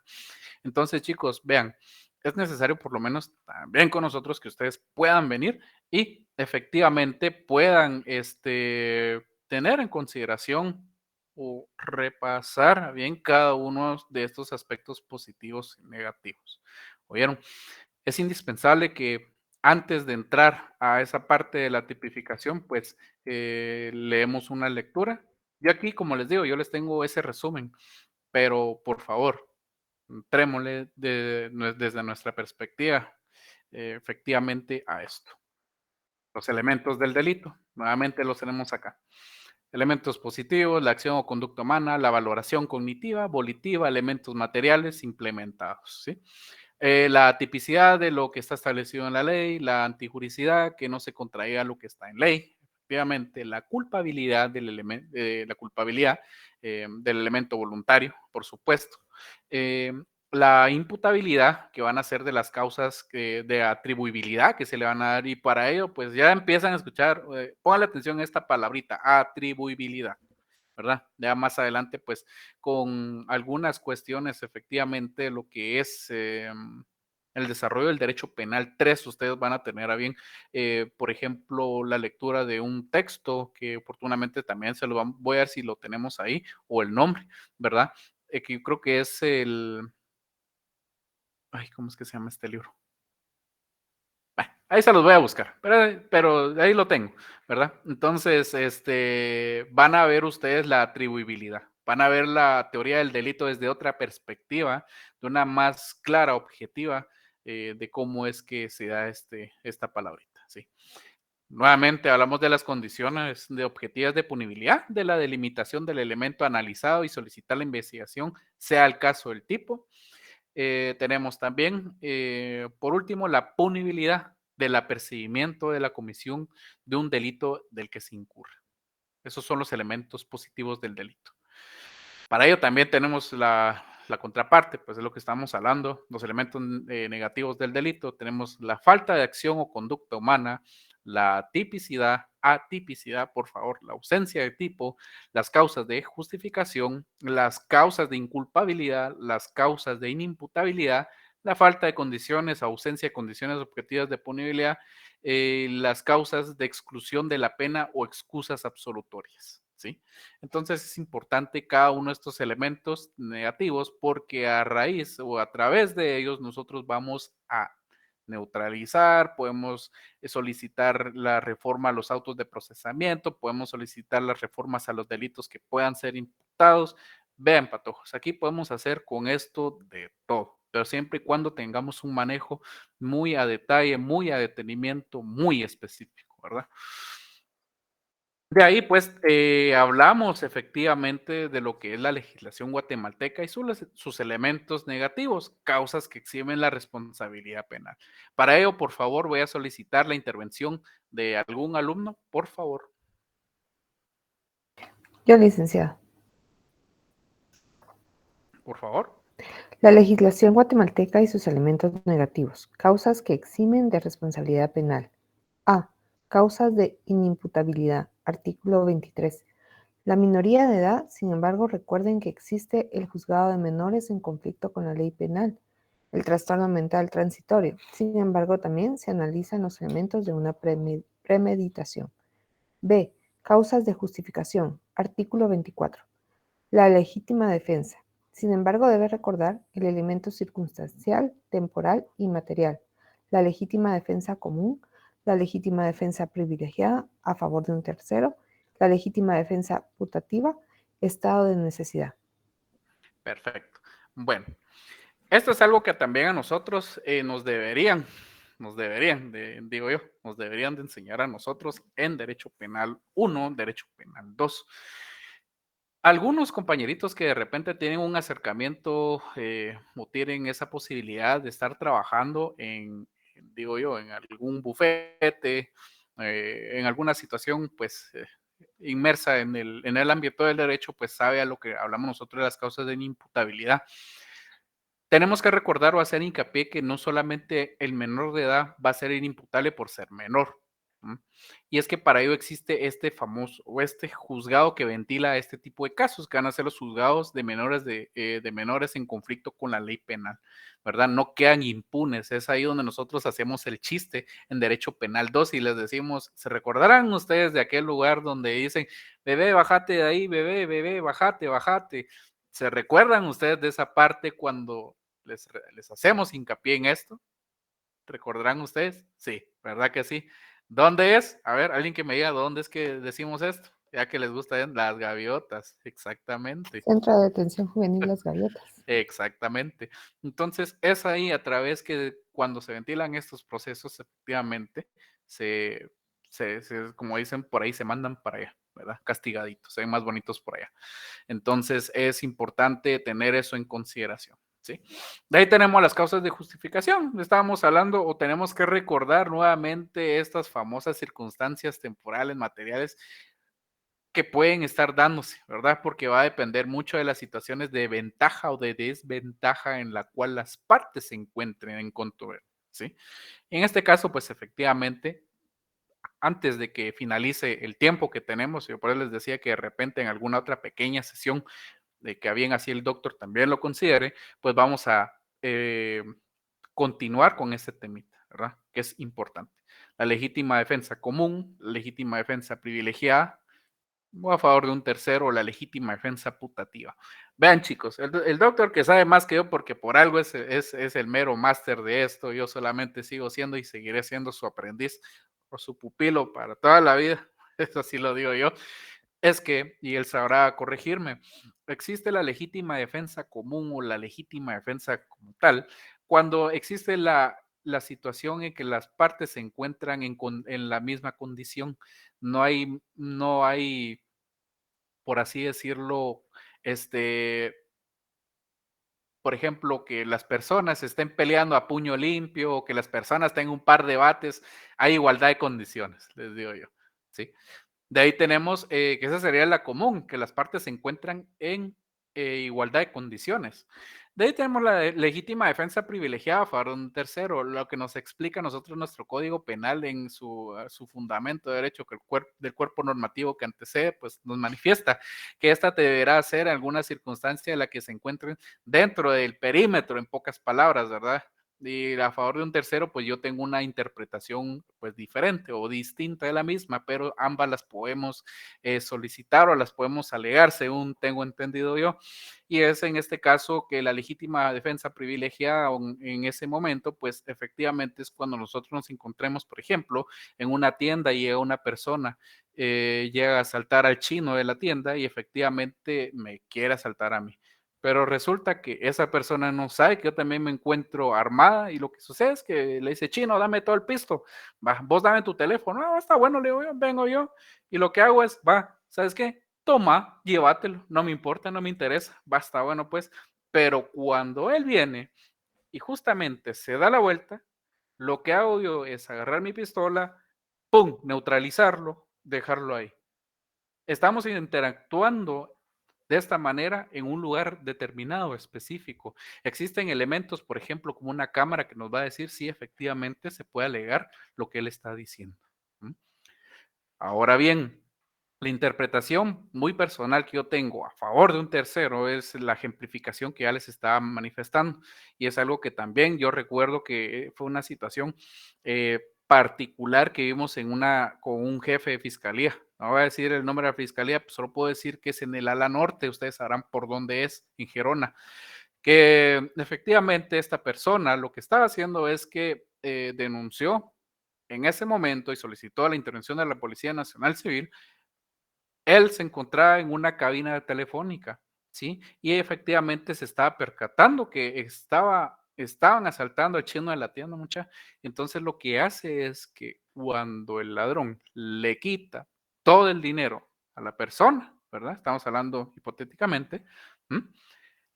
Entonces, chicos, vean, es necesario por lo menos también con nosotros que ustedes puedan venir y efectivamente puedan tener en consideración o repasar bien cada uno de estos aspectos positivos y negativos. ¿Oyeron? Es indispensable que antes de entrar a esa parte de la tipificación, pues leemos una lectura. Yo aquí, como les digo, yo les tengo ese resumen, pero por favor, entrémosle desde nuestra perspectiva efectivamente a esto. Los elementos del delito, nuevamente los tenemos acá. Elementos positivos: la acción o conducta humana, la valoración cognitiva, volitiva, elementos materiales implementados, ¿sí? La tipicidad de lo que está establecido en la ley, la antijuricidad, que no se contraiga lo que está en ley. Efectivamente, la culpabilidad del elemento voluntario, por supuesto. La imputabilidad, que van a ser de las causas de atribuibilidad que se le van a dar, y para ello, pues ya empiezan a escuchar, pongan atención a esta palabrita, atribuibilidad, ¿verdad? Ya más adelante, pues, con algunas cuestiones, efectivamente, lo que es el desarrollo del derecho penal 3, ustedes van a tener a bien, por ejemplo, la lectura de un texto que oportunamente también voy a ver si lo tenemos ahí, o el nombre, ¿verdad? Que yo creo que es ¿cómo es que se llama este libro? Ahí se los voy a buscar, pero ahí lo tengo, ¿verdad? Entonces, van a ver ustedes la atribuibilidad, van a ver la teoría del delito desde otra perspectiva, de una más clara, objetiva, de cómo es que se da esta palabrita, ¿sí? Nuevamente hablamos de las condiciones de objetivas de punibilidad, de la delimitación del elemento analizado y solicitar la investigación, sea el caso del tipo. Tenemos también, por último, la punibilidad del apercibimiento de la comisión de un delito del que se incurre. Esos son los elementos positivos del delito. Para ello también tenemos la contraparte, pues es lo que estamos hablando, los elementos negativos del delito. Tenemos la falta de acción o conducta humana, la tipicidad, atipicidad, por favor, la ausencia de tipo, las causas de justificación, las causas de inculpabilidad, las causas de inimputabilidad, la falta de condiciones, ausencia de condiciones objetivas de punibilidad, las causas de exclusión de la pena o excusas absolutorias, ¿sí? Entonces es importante cada uno de estos elementos negativos porque a raíz o a través de ellos nosotros vamos a neutralizar, podemos solicitar la reforma a los autos de procesamiento, podemos solicitar las reformas a los delitos que puedan ser imputados. Vean, patojos, aquí podemos hacer con esto de todo, pero siempre y cuando tengamos un manejo muy a detalle, muy a detenimiento, muy específico, ¿verdad? De ahí, pues, hablamos efectivamente de lo que es la legislación guatemalteca y sus elementos negativos, causas que eximen la responsabilidad penal. Para ello, por favor, voy a solicitar la intervención de algún alumno, por favor. Yo, licenciado. Por favor. La legislación guatemalteca y sus elementos negativos. Causas que eximen de responsabilidad penal. A. Causas de inimputabilidad. Artículo 23. La minoría de edad, sin embargo, recuerden que existe el juzgado de menores en conflicto con la ley penal, el trastorno mental transitorio. Sin embargo, también se analizan los elementos de una premeditación. B. Causas de justificación. Artículo 24. La legítima defensa. Sin embargo, debe recordar el elemento circunstancial, temporal y material. La legítima defensa común, la legítima defensa privilegiada a favor de un tercero, la legítima defensa putativa, estado de necesidad. Perfecto. Bueno, esto es algo que también a nosotros nos deberían de enseñar a nosotros en Derecho Penal 1, Derecho Penal 2. Algunos compañeritos que de repente tienen un acercamiento o tienen esa posibilidad de estar trabajando en algún bufete, en alguna situación, pues, inmersa en el ámbito del derecho, pues sabe a lo que hablamos nosotros de las causas de inimputabilidad. Tenemos que recordar o hacer hincapié que no solamente el menor de edad va a ser inimputable por ser menor. Y es que para ello existe este juzgado que ventila este tipo de casos, que van a ser los juzgados de menores en conflicto con la ley penal, ¿verdad? No quedan impunes. Es ahí donde nosotros hacemos el chiste en Derecho Penal 2 y les decimos, ¿se recordarán ustedes de aquel lugar donde dicen, bebé, bájate de ahí, bebé, bájate, bájate? ¿Se recuerdan ustedes de esa parte cuando les hacemos hincapié en esto? ¿Recordarán ustedes? Sí, ¿verdad que sí? ¿Dónde es? A ver, alguien que me diga dónde es que decimos esto, ya que les gustan las gaviotas, exactamente. Centro de Detención Juvenil Las Gaviotas. Exactamente. Entonces, es ahí a través que cuando se ventilan estos procesos, efectivamente, como dicen por ahí, se mandan para allá, ¿verdad? Castigaditos, se ven más bonitos por allá. Entonces, es importante tener eso en consideración. ¿Sí? De ahí tenemos las causas de justificación. Estábamos hablando o tenemos que recordar nuevamente estas famosas circunstancias temporales, materiales que pueden estar dándose, ¿verdad? Porque va a depender mucho de las situaciones de ventaja o de desventaja en la cual las partes se encuentren en controversia, ¿sí? En este caso, pues efectivamente, antes de que finalice el tiempo que tenemos, yo por eso les decía que de repente en alguna otra pequeña sesión de que a bien así el doctor también lo considere, pues vamos a continuar con este temita, ¿verdad? Que es importante. La legítima defensa común, legítima defensa privilegiada, o a favor de un tercero, o la legítima defensa putativa. Vean, chicos, el doctor que sabe más que yo, porque por algo es el mero máster de esto, yo solamente sigo siendo y seguiré siendo su aprendiz o su pupilo para toda la vida, eso sí lo digo yo. Es que, y él sabrá corregirme, existe la legítima defensa común o la legítima defensa como tal, cuando existe la situación en que las partes se encuentran en la misma condición. No hay, por así decirlo, por ejemplo, que las personas estén peleando a puño limpio o que las personas tengan un par de debates, hay igualdad de condiciones, les digo yo, ¿sí? De ahí tenemos que esa sería la común, que las partes se encuentran en igualdad de condiciones. De ahí tenemos la legítima defensa privilegiada a favor de un tercero, lo que nos explica a nosotros nuestro Código Penal en su fundamento de derecho que del cuerpo normativo que antecede, pues nos manifiesta que esta deberá hacer alguna circunstancia en la que se encuentren dentro del perímetro, en pocas palabras, ¿verdad? Y a favor de un tercero, pues yo tengo una interpretación pues diferente o distinta de la misma, pero ambas las podemos solicitar o las podemos alegar, según tengo entendido yo. Y es en este caso que la legítima defensa privilegiada en ese momento, pues efectivamente es cuando nosotros nos encontremos, por ejemplo, en una tienda y llega una persona, llega a asaltar al chino de la tienda y efectivamente me quiere asaltar a mí. Pero resulta que esa persona no sabe que yo también me encuentro armada y lo que sucede es que le dice, chino, dame todo el pisto, va, vos dame tu teléfono, ah, está bueno, le digo yo, vengo yo, y lo que hago es, va, ¿sabes qué? Toma, llévatelo, no me importa, no me interesa, va, está bueno pues, pero cuando él viene y justamente se da la vuelta, lo que hago yo es agarrar mi pistola, pum, neutralizarlo, dejarlo ahí. Estamos interactuando de esta manera en un lugar determinado, específico. Existen elementos, por ejemplo, como una cámara que nos va a decir si efectivamente se puede alegar lo que él está diciendo. Ahora bien, la interpretación muy personal que yo tengo a favor de un tercero es la ejemplificación que ya les estaba manifestando y es algo que también yo recuerdo que fue una situación particular que vimos con un jefe de fiscalía. No voy a decir el nombre de la fiscalía, pues solo puedo decir que es en el ala norte, ustedes sabrán por dónde es, en Gerona, que efectivamente esta persona lo que estaba haciendo es que denunció en ese momento y solicitó la intervención de la Policía Nacional Civil. Él se encontraba en una cabina telefónica, ¿sí? Y efectivamente se estaba percatando que estaban asaltando al chino de la tienda, mucha. Entonces lo que hace es que cuando el ladrón le quita todo el dinero a la persona, ¿verdad? Estamos hablando hipotéticamente,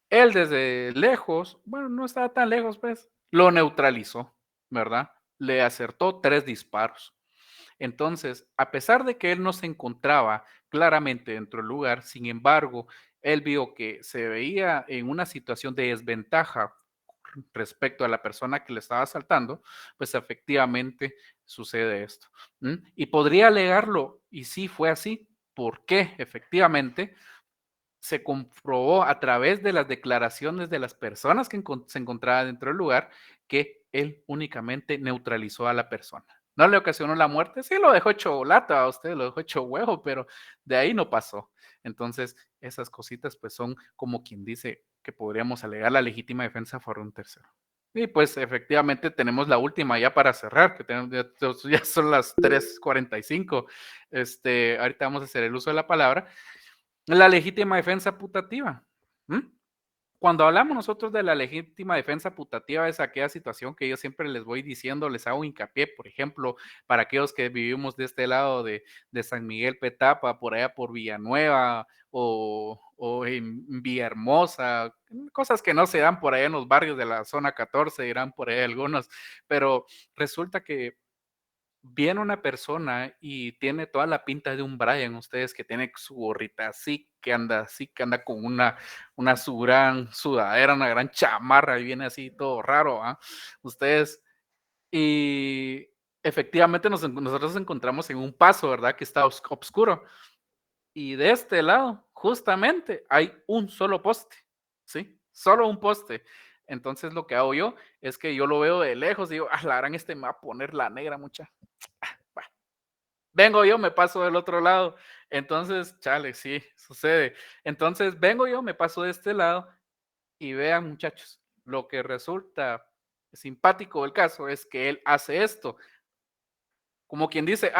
él desde lejos, bueno, no estaba tan lejos, pues, lo neutralizó, ¿verdad? Le acertó 3 disparos. Entonces, a pesar de que él no se encontraba claramente dentro del lugar, sin embargo, él vio que se veía en una situación de desventaja respecto a la persona que le estaba asaltando, pues efectivamente sucede esto. Y podría alegarlo, y sí fue así, porque efectivamente se comprobó a través de las declaraciones de las personas que se encontraban dentro del lugar que él únicamente neutralizó a la persona. No le ocasionó la muerte, sí lo dejó hecho lata a usted, lo dejó hecho huevo, pero de ahí no pasó. Entonces, esas cositas pues son como quien dice que podríamos alegar la legítima defensa por un tercero. Y pues efectivamente tenemos la última ya para cerrar, que ya son las 3:45. Ahorita vamos a hacer el uso de la palabra. La legítima defensa putativa. Cuando hablamos nosotros de la legítima defensa putativa es aquella situación que yo siempre les voy diciendo, les hago hincapié, por ejemplo, para aquellos que vivimos de este lado de San Miguel Petapa, por allá por Villanueva o en Villahermosa, cosas que no se dan por allá en los barrios de la zona 14, dirán por ahí algunos, pero resulta que viene una persona y tiene toda la pinta de un Brian, ustedes que tiene su gorrita así, que anda con una su gran sudadera, una gran chamarra y viene así todo raro, ustedes, y efectivamente nosotros nos encontramos en un paso, ¿verdad? Que está oscuro, y de este lado, justamente, hay un solo poste, ¿sí? Solo un poste. Entonces lo que hago yo es que yo lo veo de lejos y digo, la gran me va a poner la negra mucha. Vengo yo, me paso del otro lado. Entonces, chale, sí, sucede. Entonces, vengo yo, me paso de este lado y vean, muchachos, lo que resulta simpático del caso es que él hace esto. Como quien dice,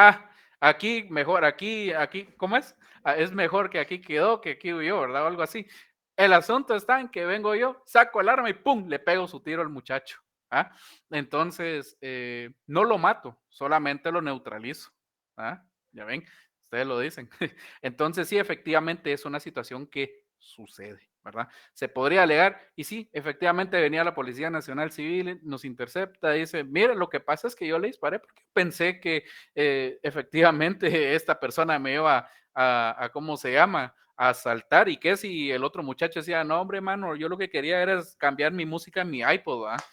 aquí mejor, aquí, ¿cómo es? Es mejor que aquí quedó, que aquí huyó, ¿verdad? O algo así. El asunto está en que vengo yo, saco el arma y ¡pum! Le pego su tiro al muchacho. Entonces, no lo mato, solamente lo neutralizo. Ya ven, ustedes lo dicen. Entonces, sí, efectivamente es una situación que sucede, ¿verdad? Se podría alegar, y sí, efectivamente venía la Policía Nacional Civil, nos intercepta, dice, mire, lo que pasa es que yo le disparé porque pensé que efectivamente esta persona me iba a ¿cómo se llama?, a asaltar, y que si el otro muchacho decía, no, hombre, mano, yo lo que quería era cambiar mi música en mi iPod, ¿verdad?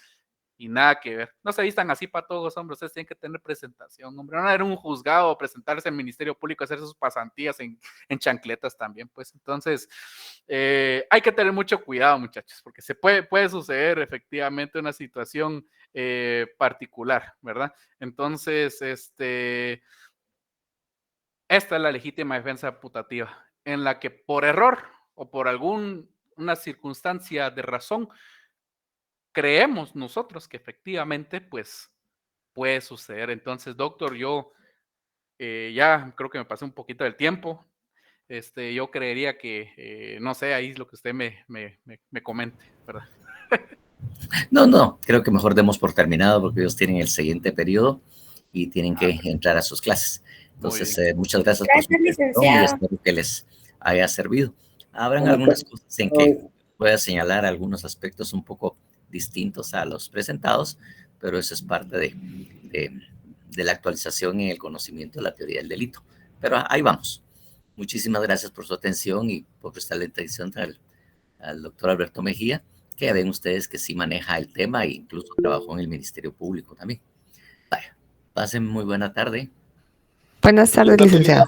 Y nada que ver. No se vistan así para todos, hombre. Ustedes tienen que tener presentación, hombre. No era un juzgado, presentarse al Ministerio Público, hacer sus pasantías en chancletas también, pues. Entonces, hay que tener mucho cuidado, muchachos, porque se puede suceder efectivamente una situación particular, ¿verdad? Entonces, esta es la legítima defensa putativa, en la que por error o por alguna circunstancia de razón, creemos nosotros que efectivamente, pues, puede suceder. Entonces, doctor, yo ya creo que me pasé un poquito del tiempo. Yo creería que, no sé, ahí es lo que usted me comente, ¿verdad? No, creo que mejor demos por terminado porque ellos tienen el siguiente periodo y tienen que entrar a sus clases. Entonces, muchas gracias por su atención y espero que les haya servido. Habrán algunas cosas en que pueda señalar algunos aspectos un poco distintos a los presentados, pero eso es parte de la actualización en el conocimiento de la teoría del delito. Pero ahí vamos. Muchísimas gracias por su atención y por prestarle atención al doctor Alberto Mejía, que ya ven ustedes que sí maneja el tema e incluso trabajó en el Ministerio Público también. Vaya, pasen muy buena tarde. Buenas tardes, licenciado.